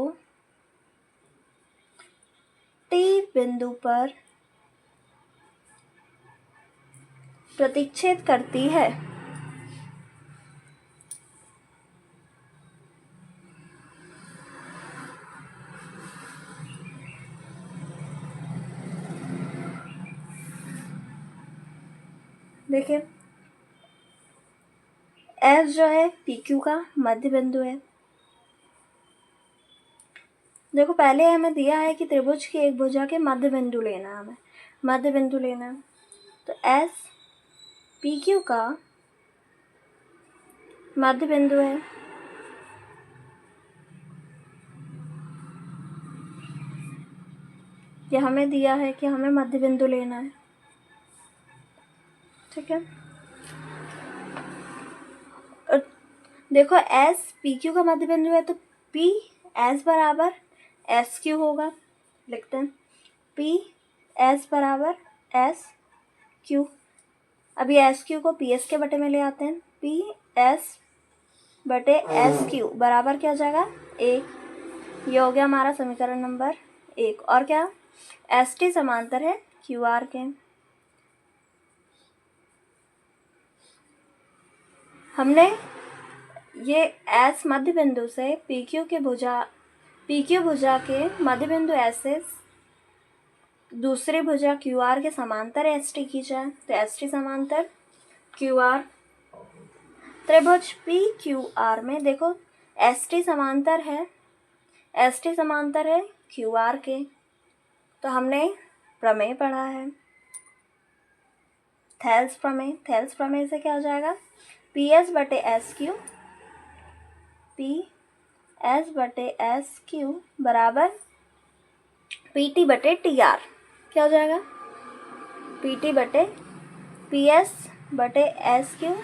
टी बिंदु पर प्रतिच्छेद करती है, देखिए एस जो है पी क्यू का मध्य बिंदु है। देखो पहले हमें दिया है कि त्रिभुज की एक भुजा के मध्य बिंदु लेना है, हमें मध्य बिंदु लेना है। तो एस पी क्यू का मध्य बिंदु है। ये हमें दिया है कि हमें मध्य बिंदु लेना है, ठीक है। और देखो एस पी क्यू का मध्य बिंदु है, तो पी एस बराबर एस क्यू होगा, लिखते हैं पी एस बराबर एस क्यू। अभी एस क्यू को पी एस के बटे में ले आते हैं, पी एस बटे एस क्यू बराबर क्या हो जाएगा, एक। ये हो गया हमारा समीकरण नंबर 1। और क्या, एस टी समांतर है क्यू आर के। हमने ये एस मध्य बिंदु से पी क्यू भुजा के मध्य बिंदु एस से दूसरी भुजा क्यू आर के समांतर एस टी खींचा है। तो एस टी समांतर क्यू आर, त्रिभुज पी क्यू आर में देखो एस टी समांतर है क्यू आर के। तो हमने प्रमेय पढ़ा है, थेल्स प्रमेय से क्या हो जाएगा, पी एस बटे एस क्यू बराबर पी टी बटे टी आर। क्या हो जाएगा, पी एस बटे एस क्यू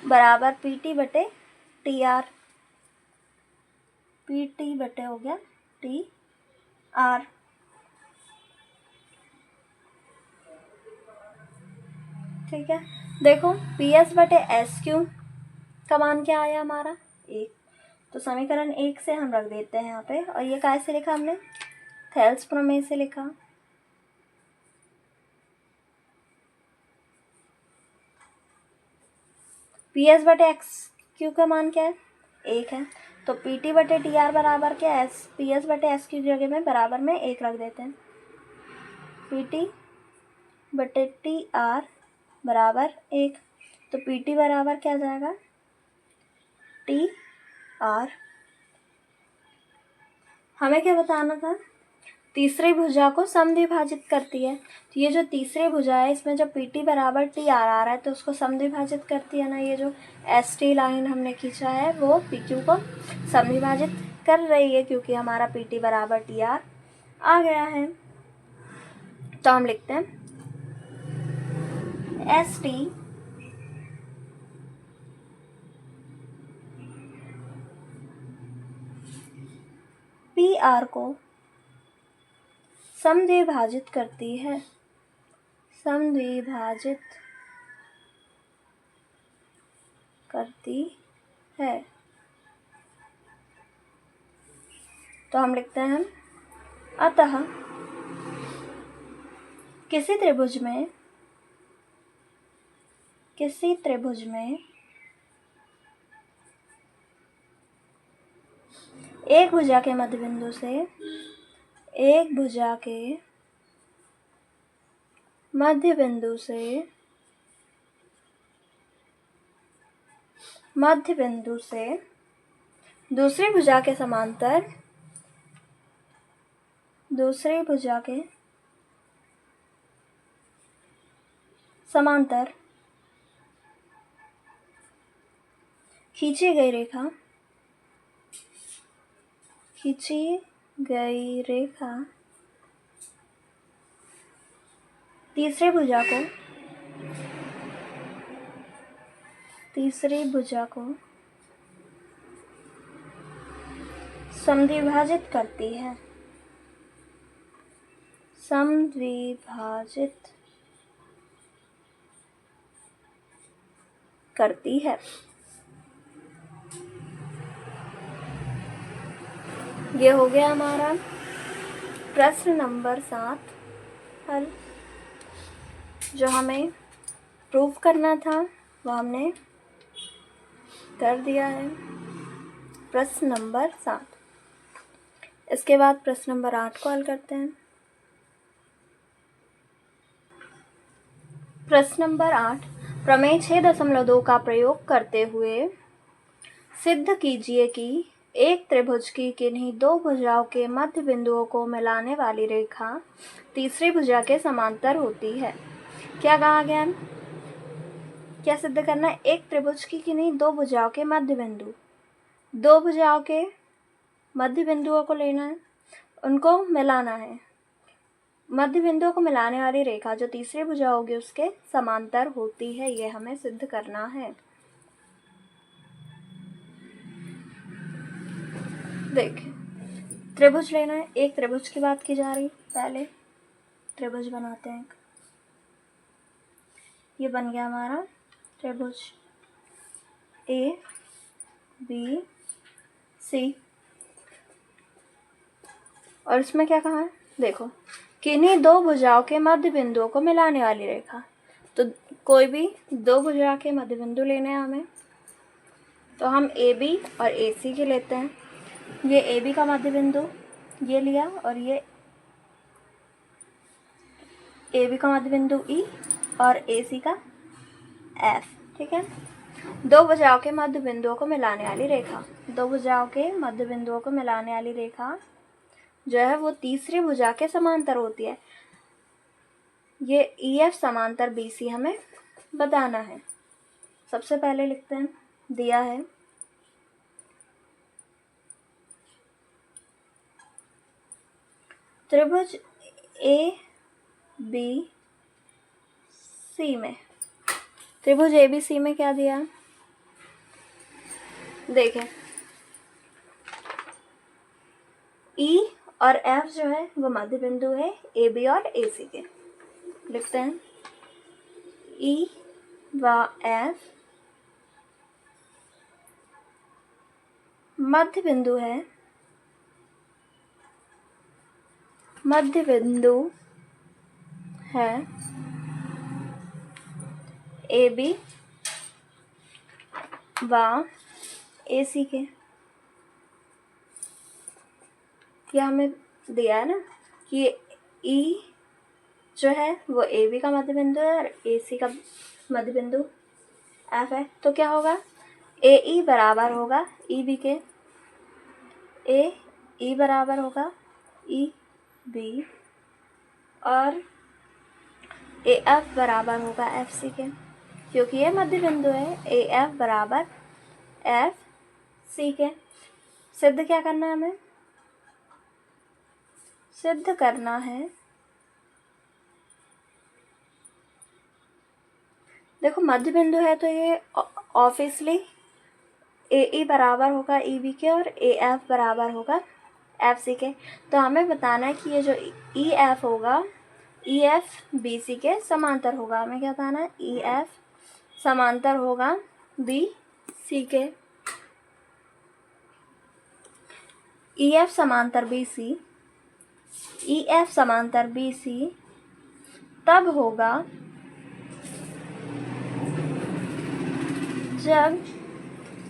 बराबर पी टी बटे टी आर। पी टी बटे हो गया टी आर। ठीक है, देखो पी एस बटे एस क्यू का मान क्या आया हमारा, 1। तो समीकरण 1 से हम रख देते हैं यहाँ पे। और ये कैसे लिखा हमने, थेल्स प्रमेय से लिखा। पी एस बटे एक्स क्यू का मान क्या है, 1 है। तो पी टी बटे टी आर बराबर क्या है, पी एस बटे एस क्यू की जगह में बराबर में 1 रख देते हैं। पी टी बटे टी आर बराबर 1। तो पी टी बराबर क्या आ जाएगा, टी आर। हमें क्या बताना था, तीसरी भुजा को समद्विभाजित करती है। तो ये जो तीसरी भुजा है इसमें जब पी टी बराबर टी आर आ रहा है तो उसको समद्विभाजित करती है ना। ये जो एस टी लाइन हमने खींचा है वो पी क्यू को समद्विभाजित कर रही है, क्योंकि हमारा पी टी बराबर टी आर आ गया है। तो हम लिखते हैं एस टी पी आर को समद्विभाजित करती है, तो हम लिखते हैं अतः किसी त्रिभुज में एक भुजा के मध्य बिंदु से मध्य बिंदु से दूसरी भुजा के समांतर खींची गई रेखा तीसरी भुजा को समद्विभाजित करती है। ये हो गया हमारा प्रश्न नंबर 7 हल। जो हमें प्रूव करना था वो हमने कर दिया है, प्रश्न नंबर 7। इसके बाद प्रश्न नंबर 8 को हल करते हैं। प्रश्न नंबर 8, प्रमेय 6.2 का प्रयोग करते हुए सिद्ध कीजिए कि एक त्रिभुज की किन्हीं दो भुजाओं के मध्य बिंदुओं को मिलाने वाली रेखा तीसरी भुजा के समांतर होती है। क्या कहा गया? क्या सिद्ध करना है? एक त्रिभुज की किन्हीं दो भुजाओं के मध्य बिंदुओं को लेना है, उनको मिलाना है। मध्य बिंदुओं को मिलाने वाली रेखा जो तीसरी भुजा होगी उसके समांतर होती है, ये हमें सिद्ध करना है। देखिए, त्रिभुज लेना है। एक त्रिभुज की बात की जा रही। पहले त्रिभुज बनाते हैं। ये बन गया हमारा त्रिभुज ए बी सी। और इसमें क्या कहा है? देखो, किन्हीं दो भुजाओं के मध्य बिंदुओं को मिलाने वाली रेखा। तो कोई भी दो भुजा के मध्य बिंदु लेने हैं हमें, तो हम ए बी और ए सी के लेते हैं। ये ए बी का मध्य बिंदु ये लिया, और ये ए बी का मध्य बिंदु ई और ए सी का एफ। ठीक है, दो भुजाओं के मध्य बिंदुओं को मिलाने वाली रेखा, जो है वो तीसरी भुजा के समांतर होती है। ये ई एफ समांतर बी सी हमें बताना है। सबसे पहले लिखते हैं, दिया है त्रिभुज ए बी सी में। त्रिभुज ए बी सी में क्या दिया? देखें, ई और एफ जो है वो मध्य बिंदु है ए बी और ए सी के। लिखते हैं, ई व एफ मध्य बिंदु है ए बी व ए सी के। यह हमें दिया है ना कि ई जो है वो ए बी का मध्य बिंदु है और ए सी का मध्य बिंदु एफ है। तो क्या होगा? ए ई बराबर होगा ई बी के, ए ई बराबर होगा ई बी, और ए एफ बराबर होगा एफ सी के, क्योंकि ये मध्य बिंदु है। ए एफ बराबर एफ सी के। सिद्ध क्या करना है हमें? सिद्ध करना है, देखो मध्य बिंदु है तो ये ऑब्वियसली ए ई बराबर होगा ई बी के और ए एफ बराबर होगा एफ सी के। तो हमें बताना है कि ये जो ई एफ होगा, ई एफ बी सी के समांतर होगा। हमें क्या बताना है? ई एफ समांतर होगा बी सी के। ई एफ समांतर बी सी, ई एफ समांतर बी सी तब होगा जब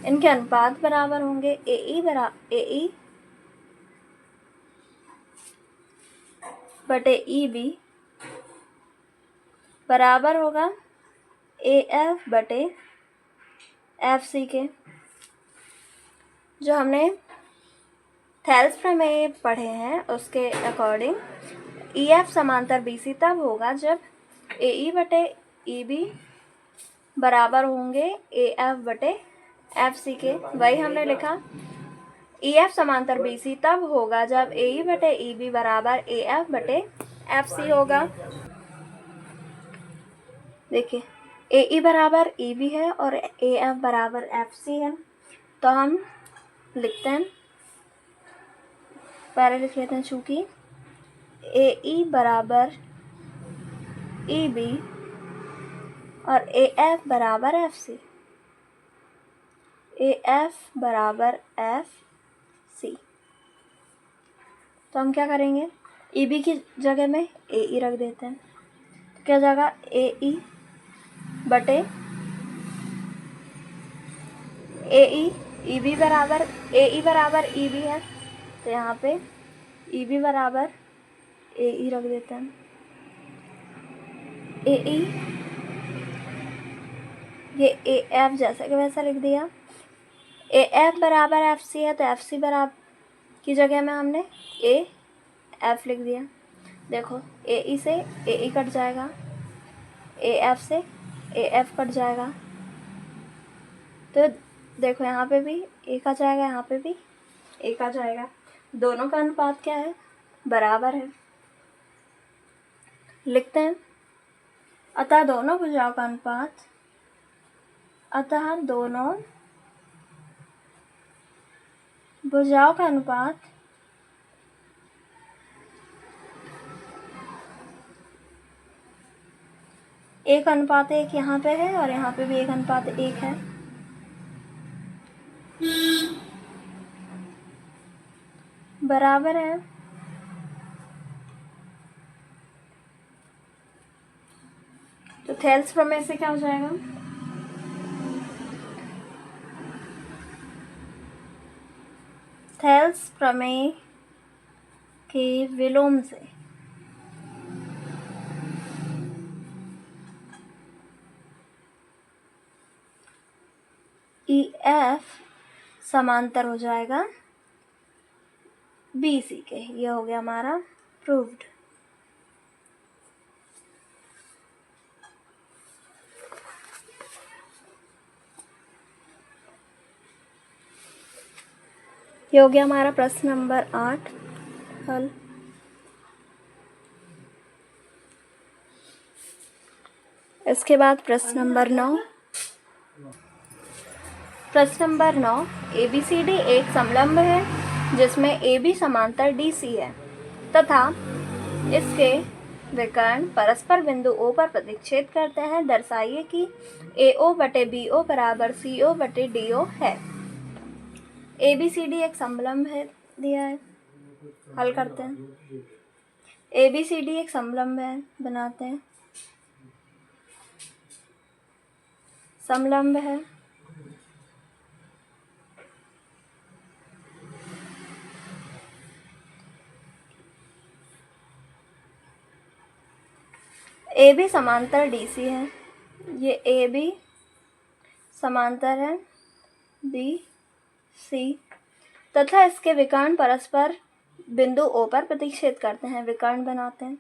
इनके अनुपात बराबर होंगे। ए ई बटे ई बी बराबर होगा AF बटे FC के। जो हमने थेल्स प्रमेय पढ़े हैं उसके अकॉर्डिंग EF समांतर BC तब होगा जब AE बटे EB बराबर होंगे AF बटे FC के। वही हमने लिखा EF समांतर BC तब होगा जब AE बटे EB बराबर AF बटे FC होगा। देखिए AE बराबर EB है और AF बराबर FC है, तो हम लिखते हैं, पहले लिख लेते हैं, चूंकि AE बराबर EB और AF बराबर FC, AF बराबर FC, तो हम क्या करेंगे, EB की जगह में AE रख देते हैं। तो क्या जाएगा, AE बटे AE, EB बराबर AE बराबर EB है, तो यहाँ पे EB बराबर AE रख देते हैं। AE ये AF जैसा कि वैसा लिख दिया। AF बराबर FC है, तो FC बराबर की जगह में हमने AF लिख दिया। देखो AE से AE कट जाएगा, AF से AF कट जाएगा, तो देखो यहाँ पे भी एक आ जाएगा, यहाँ पे भी एक आ जाएगा। दोनों का अनुपात क्या है, बराबर है। लिखते हैं, अतः दोनों भुजाओं का अनुपात, अतः दोनों भुजाओं का अनुपात एक अनुपात एक यहाँ पे है और यहाँ पे भी एक अनुपात एक है। बराबर है तो थेल्स प्रमेय से क्या हो जाएगा, थेल्स प्रमेय के विलोम से EF समांतर हो जाएगा BC के। ये हो गया हमारा प्रूव्ड। ये हो गया हमारा प्रश्न नंबर 8 हल। इसके बाद प्रश्न नंबर 9। प्रश्न नंबर 9, ABCD एक समलंब है जिसमें AB समांतर DC है तथा इसके विकर्ण परस्पर बिंदु O पर प्रतिच्छेद करते हैं। दर्शाइए कि AO बटे BO बराबर CO बटे DO है। ABCD एक समलंब है, दिया है, हल करते हैं। ABCD एक समलंब है, बनाते हैं, समलंब है। AB समांतर DC है, ये AB समांतर है BC तथा इसके विकर्ण परस्पर बिंदु O पर प्रतिच्छेद करते हैं। विकर्ण बनाते हैं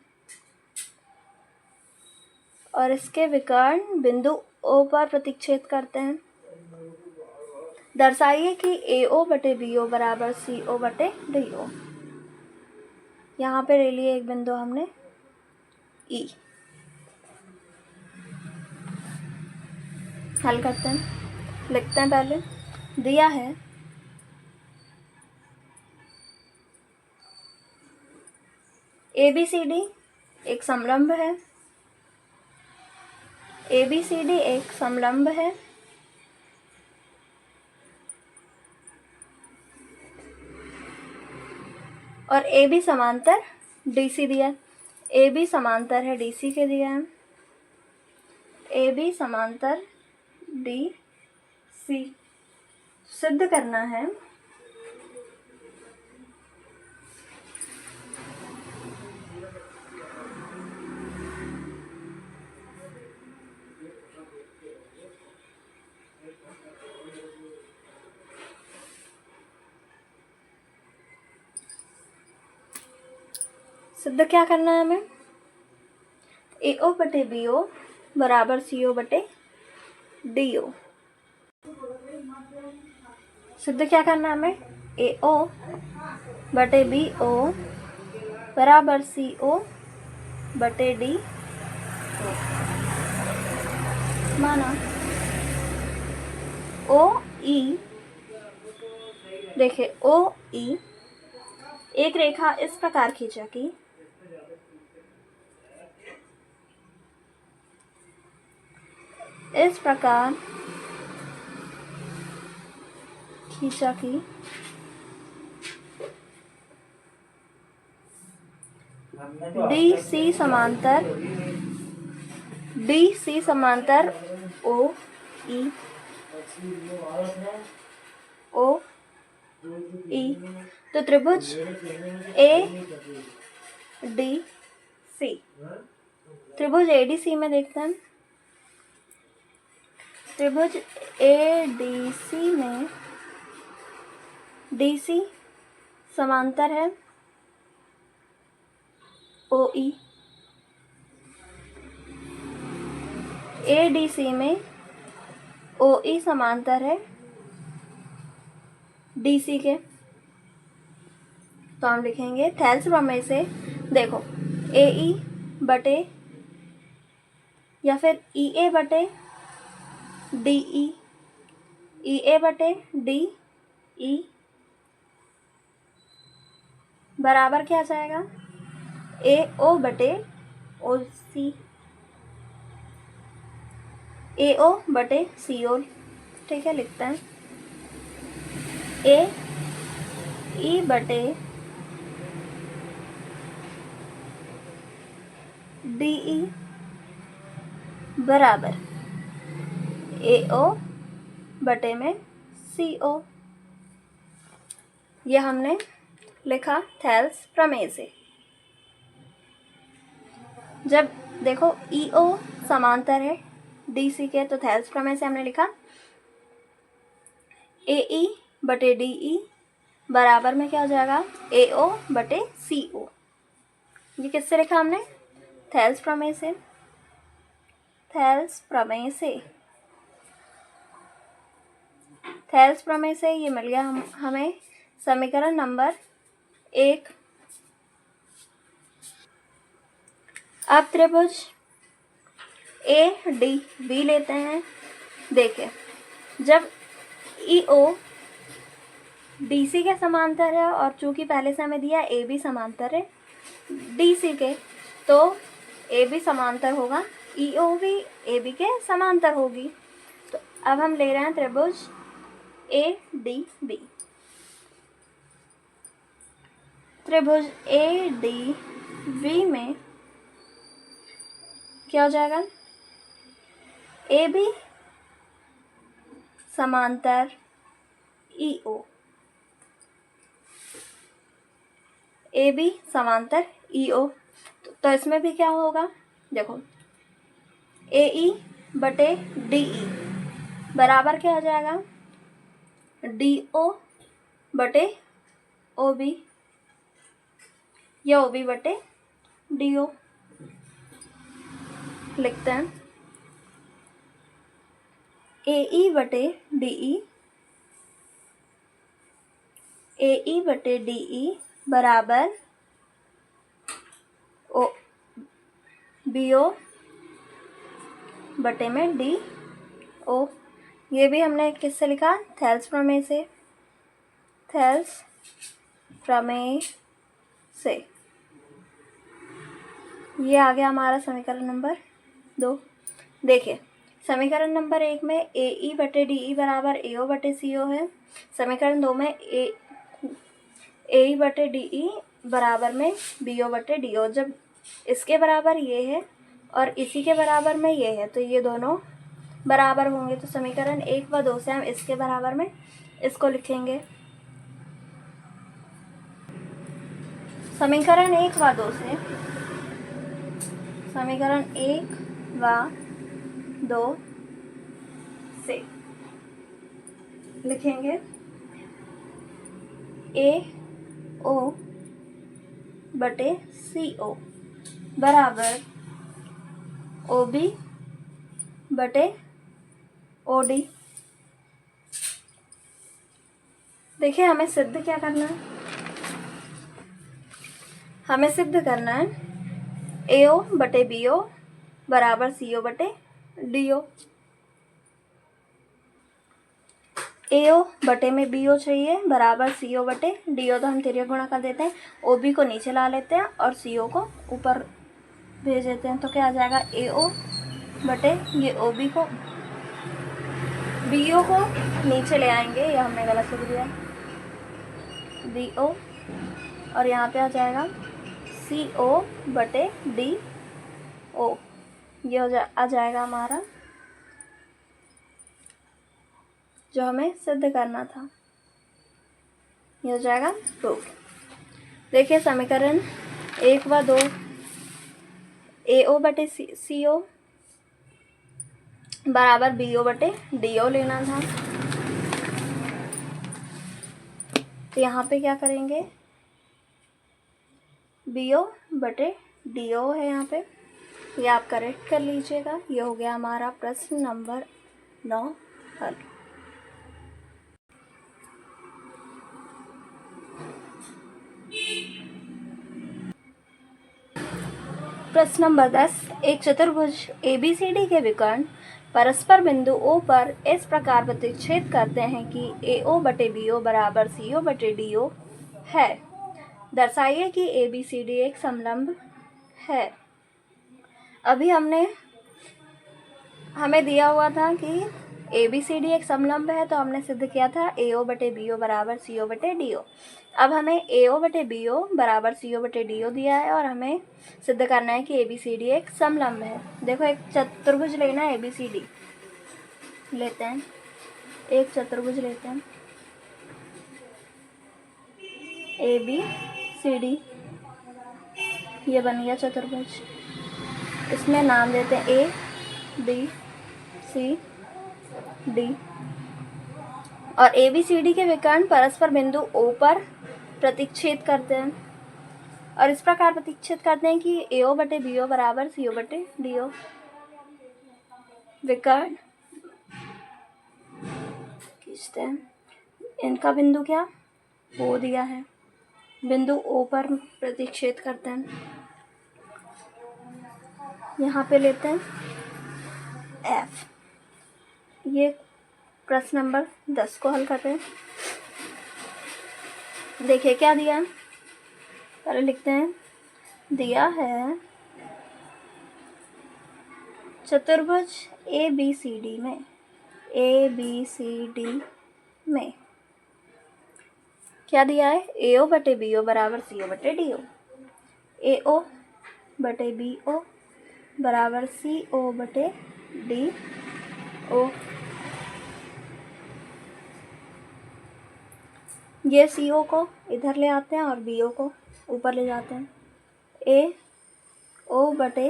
और इसके विकर्ण बिंदु O पर प्रतिच्छेद करते हैं। दर्शाइए कि AO बटे BO बराबर CO बटे DO। यहाँ पे ले लिए एक बिंदु हमने E। हल करते हैं, लिखते हैं, पहले दिया है ABCD एक समलंब है, ABCD एक समलंब है और AB समांतर DC दिया है। AB समांतर है DC के, दिया है AB समांतर DC। सिद्ध करना है सिद्ध क्या करना है हमें? AO बटे BO बराबर CO बटे DO। सिद्ध क्या करना है हमें? AO बटे BO बराबर CO बटे D। माना OE, देखिए OE एक रेखा इस प्रकार खींचा कि DC समांतर OE तो त्रिभुज ADC, त्रिभुज ADC में देखते हैं। त्रिभुज ADC में DC समांतर है OE। ADC में OE समांतर है DC के। तो हम लिखेंगे थेल्स प्रमेय से, देखो AE बटे या फिर EA बटे DE, EA बटे DE बराबर क्या आ जाएगा? AO बटे OC, AO बटे CO। ठीक है, लिखते हैं AE बटे DE बराबर AO बटे में CO। यह हमने लिखा थेल्स प्रमेय से। जब देखो EO समांतर है DC के, तो थेल्स प्रमेय से हमने लिखा AE बटे DE बराबर में क्या हो जाएगा? AO बटे CO। ये किससे लिखा हमने? थेल्स प्रमेय से। थेल्स प्रमेय से ये मिल गया हमें समीकरण नंबर 1। अब त्रिभुज ADB लेते हैं। देखिए, जब EO DC के समांतर है और चूंकि पहले से हमें दिया AB समांतर है DC के, तो AB समांतर होगा, EO भी AB के समांतर होगी। तो अब हम ले रहे हैं त्रिभुज ADB। त्रिभुज ADB में क्या हो जाएगा? AB समांतर EO, AB समांतर EO। तो इसमें भी क्या होगा? देखो AE बटे DE बराबर क्या हो जाएगा? DO बटे OB या OB बटे DO। लिखते हैं AE बटे DE, AE बटे DE बराबर BO बटे में DO। ये भी हमने किससे लिखा? थेल्स प्रमेय से। थेल्स प्रमेय से ये आ गया हमारा समीकरण नंबर 2। देखिए, समीकरण नंबर 1 में AE बटे DE बराबर AO बटे CO है। समीकरण 2 में AE बटे DE बराबर में BO बटे DO। जब इसके बराबर ये है और इसी के बराबर में ये है, तो ये दोनों बराबर होंगे। तो समीकरण 1 व 2 से हम इसके बराबर में इसको लिखेंगे। समीकरण 1 व 2 से, समीकरण 1 व 2 से लिखेंगे AO बटे CO बराबर OB बटे OD। देखिए हमें सिद्ध क्या करना है, हमें सिद्ध करना है AO बटे BO बराबर CO बटे DO। AO बटे में BO चाहिए बराबर CO बटे DO, तो हम तिर्यक गुणा कर देते हैं। OB को नीचे ला लेते हैं और CO को ऊपर भेज देते हैं, तो क्या आ जाएगा AO बटे ये OB को, BO को नीचे ले आएंगे, ये हमने गलत लिख दिया, BO, और यहाँ पे आ जाएगा CO बटे DO। ये आ जाएगा हमारा जो हमें सिद्ध करना था, ये हो जाएगा प्रूफ। देखिए समीकरण 1 व 2, AO बटे CO बराबर BO बटे DO लेना था, तो यहाँ पे क्या करेंगे, BO बटे DO है यहाँ पे, ये आप करेक्ट कर लीजिएगा। ये हो गया हमारा प्रश्न नंबर 9 हल। प्रश्न नंबर 10, एक चतुर्भुज ABCD के विकर्ण परस्पर बिंदु O पर इस प्रकार प्रतिच्छेद करते हैं कि AO बटे BO बराबर CO बटे DO है। दर्शाइए कि ABCD एक समलंब है। अभी हमें दिया हुआ था कि ABCD एक समलंब है, तो हमने सिद्ध किया था AO बटे BO बराबर CO बटे DO। अब हमें AO बटे BO बराबर CO बटे DO दिया है और हमें सिद्ध करना है कि ABCD एक समलंब है। देखो एक चतुर्भुज लेना है, ABCD लेते हैं, एक चतुर्भुज लेते हैं ABCD, ये बन गया चतुर्भुज। इसमें नाम देते हैं A B C D, और ABCD के विकर्ण परस्पर बिंदु O पर प्रतिच्छेद करते हैं, और इस प्रकार प्रतिच्छेद करते हैं कि AO बटे BO बराबर CO बटे DO। विकर्ण खींचते हैं, इनका बिंदु क्या O दिया है, बिंदु O पर प्रतिच्छेद करते हैं। यहाँ पे लेते हैं F। ये प्रश्न नंबर 10 को हल करते हैं। देखिए क्या दिया, पहले लिखते हैं, दिया है चतुर्भुज ABCD में क्या दिया है, AO बटे BO बराबर CO बटे DO। AO बटे BO बराबर CO बटे DO। ये CO को इधर ले आते हैं और BO को ऊपर ले जाते हैं। AO बटे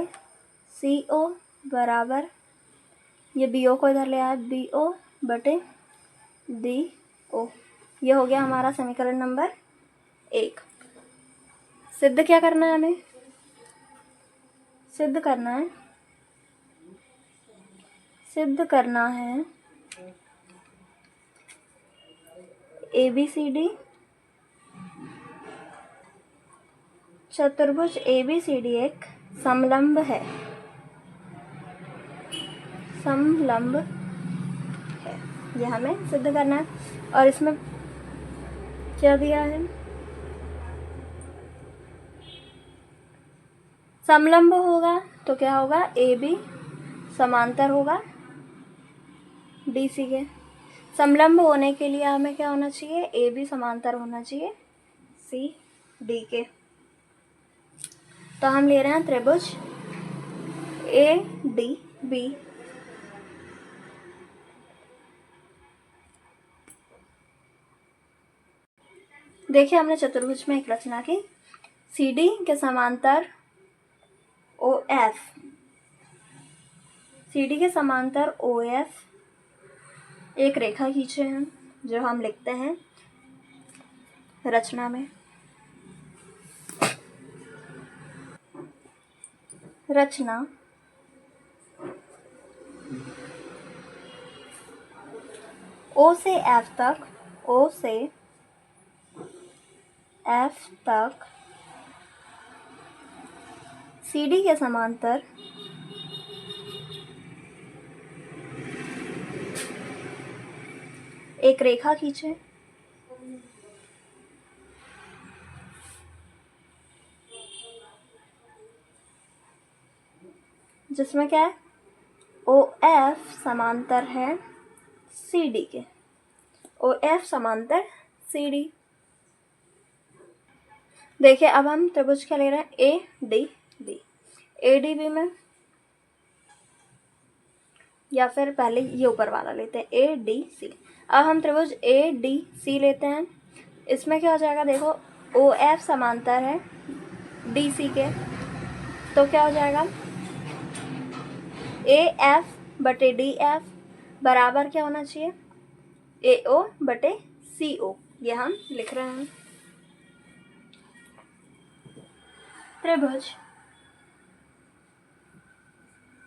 CO बराबर, ये BO को इधर ले आए, BO बटे DO। ये हो गया हमारा समीकरण नंबर 1। सिद्ध क्या करना है, हमें सिद्ध करना है ABCD, चतुर्भुज ABCD एक समलंब है, ये हमें सिद्ध करना है। और इसमें क्या दिया है, समलंब होगा तो क्या होगा, AB समांतर होगा BC के। समलंब होने के लिए हमें क्या होना चाहिए, AB समांतर होना चाहिए CD के। तो हम ले रहे हैं त्रिभुज ADB। देखिए हमने चतुर्भुज में एक रचना की, CD के समांतर OF, CD के समांतर OF एक रेखा खींचे हैं, जो हम लिखते हैं रचना में। रचना ओ से एफ तक, ओ से एफ तक CD के समांतर एक रेखा खींचे। जिसमें क्या है, OF समांतर है CD के, OF समांतर CD। देखिए अब हम त्रिभुज क्या ले रहे हैं, ADB। ADB में, या फिर पहले ये ऊपर वाला लेते हैं ADC। अब हम त्रिभुज ADC लेते हैं। इसमें क्या हो जाएगा, देखो OF समांतर है DC के, तो क्या हो जाएगा, AF बटे DF बराबर क्या होना चाहिए, AO बटे CO। ये हम लिख रहे हैं। त्रिभुज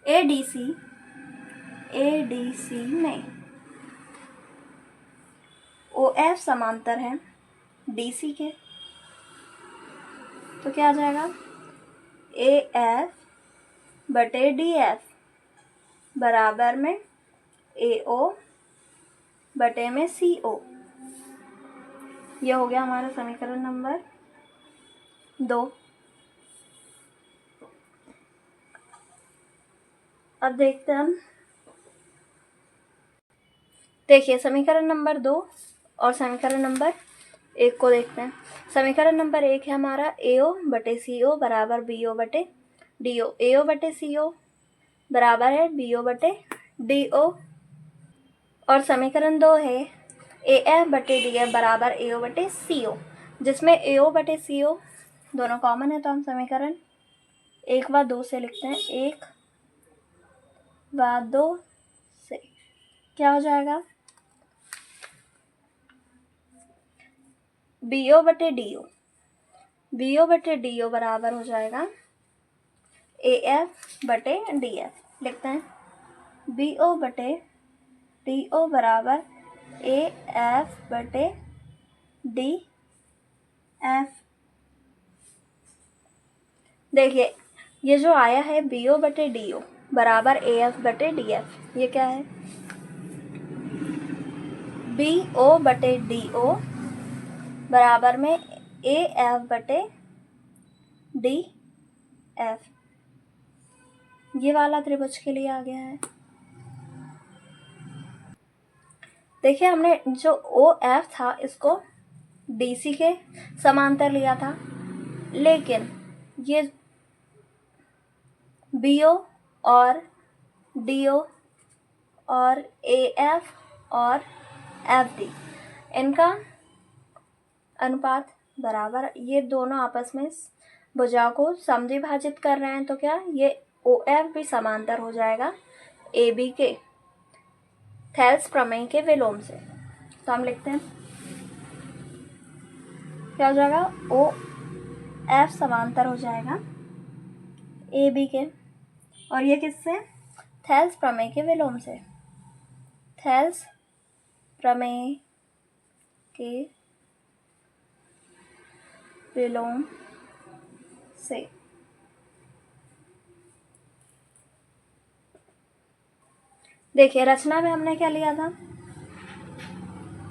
ADC में OF समांतर है DC के, तो क्या आ जाएगा, AF बटे DF बराबर में AO बटे में CO। यह हो गया हमारा समीकरण नंबर 2। अब देखते हैं हम, देखिए समीकरण नंबर 2 और समीकरण नंबर 1 को देखते हैं। समीकरण नंबर 1 है हमारा AO बटे CO बराबर BO बटे DO। AO बटे CO बराबर है BO बटे DO। और समीकरण 2 है AF बटे DF बराबर AO बटे CO, जिसमें AO बटे CO दोनों कॉमन है, तो हम समीकरण 1 व 2 से लिखते हैं। 1 व 2 से क्या हो जाएगा, BO बटे DO, BO बटे DO बराबर हो जाएगा AF बटे DF। लिखते हैं BO बटे DO बराबर AF बटे DF। देखिए ये जो आया है BO बटे DO बराबर AF बटे DF, ये क्या है, BO बटे DO बराबर में AF बटे DF। ये वाला त्रिभुज के लिए आ गया है। देखिए हमने जो OF था इसको DC के समांतर लिया था, लेकिन ये BO और DO और AF और FD इनका अनुपात बराबर, ये दोनों आपस में भुजा को समद्विभाजित कर रहे हैं, तो क्या ये OF भी समांतर हो जाएगा AB के थेल्स प्रमेय के विलोम से। तो हम लिखते हैं क्या हो जाएगा, OF समांतर हो जाएगा AB के, और ये किससे, थेल्स प्रमेय के विलोम से, थेल्स प्रमेय के विलोम से। देखिए रचना में हमने क्या लिया था,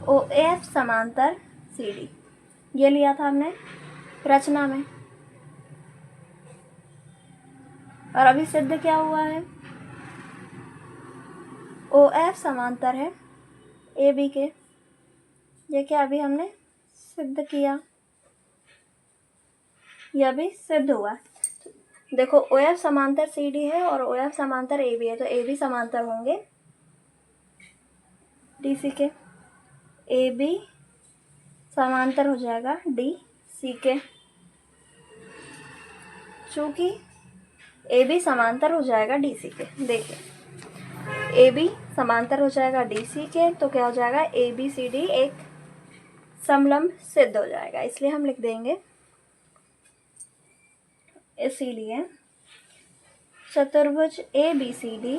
OF समांतर CD, ये लिया था हमने रचना में। और अभी सिद्ध क्या हुआ है, OF समांतर है AB के, ये क्या अभी हमने सिद्ध किया, यह भी सिद्ध हुआ। देखो OF समांतर CD है और OF समांतर AB है, तो AB समांतर होंगे DC के, AB समांतर हो जाएगा DC के। चूंकि AB समांतर हो जाएगा DC के, देखिए AB समांतर हो जाएगा DC के, तो क्या हो जाएगा, ABCD एक समलंब सिद्ध हो जाएगा। इसलिए हम लिख देंगे, इसीलिए चतुर्भुज ABCD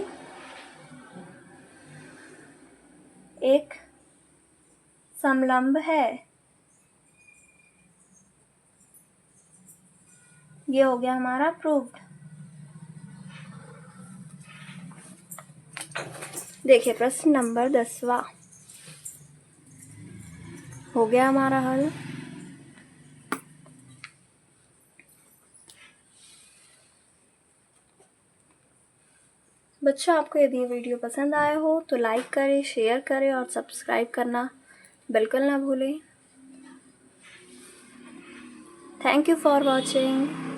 एक समलंब है। ये हो गया हमारा प्रूव्ड। देखिए प्रश्न नंबर 10वां हो गया हमारा हल। बच्चों, आपको यदि ये वीडियो पसंद आया हो तो लाइक करें, शेयर करें और सब्सक्राइब करना बिल्कुल ना भूलें। Thank you for watching.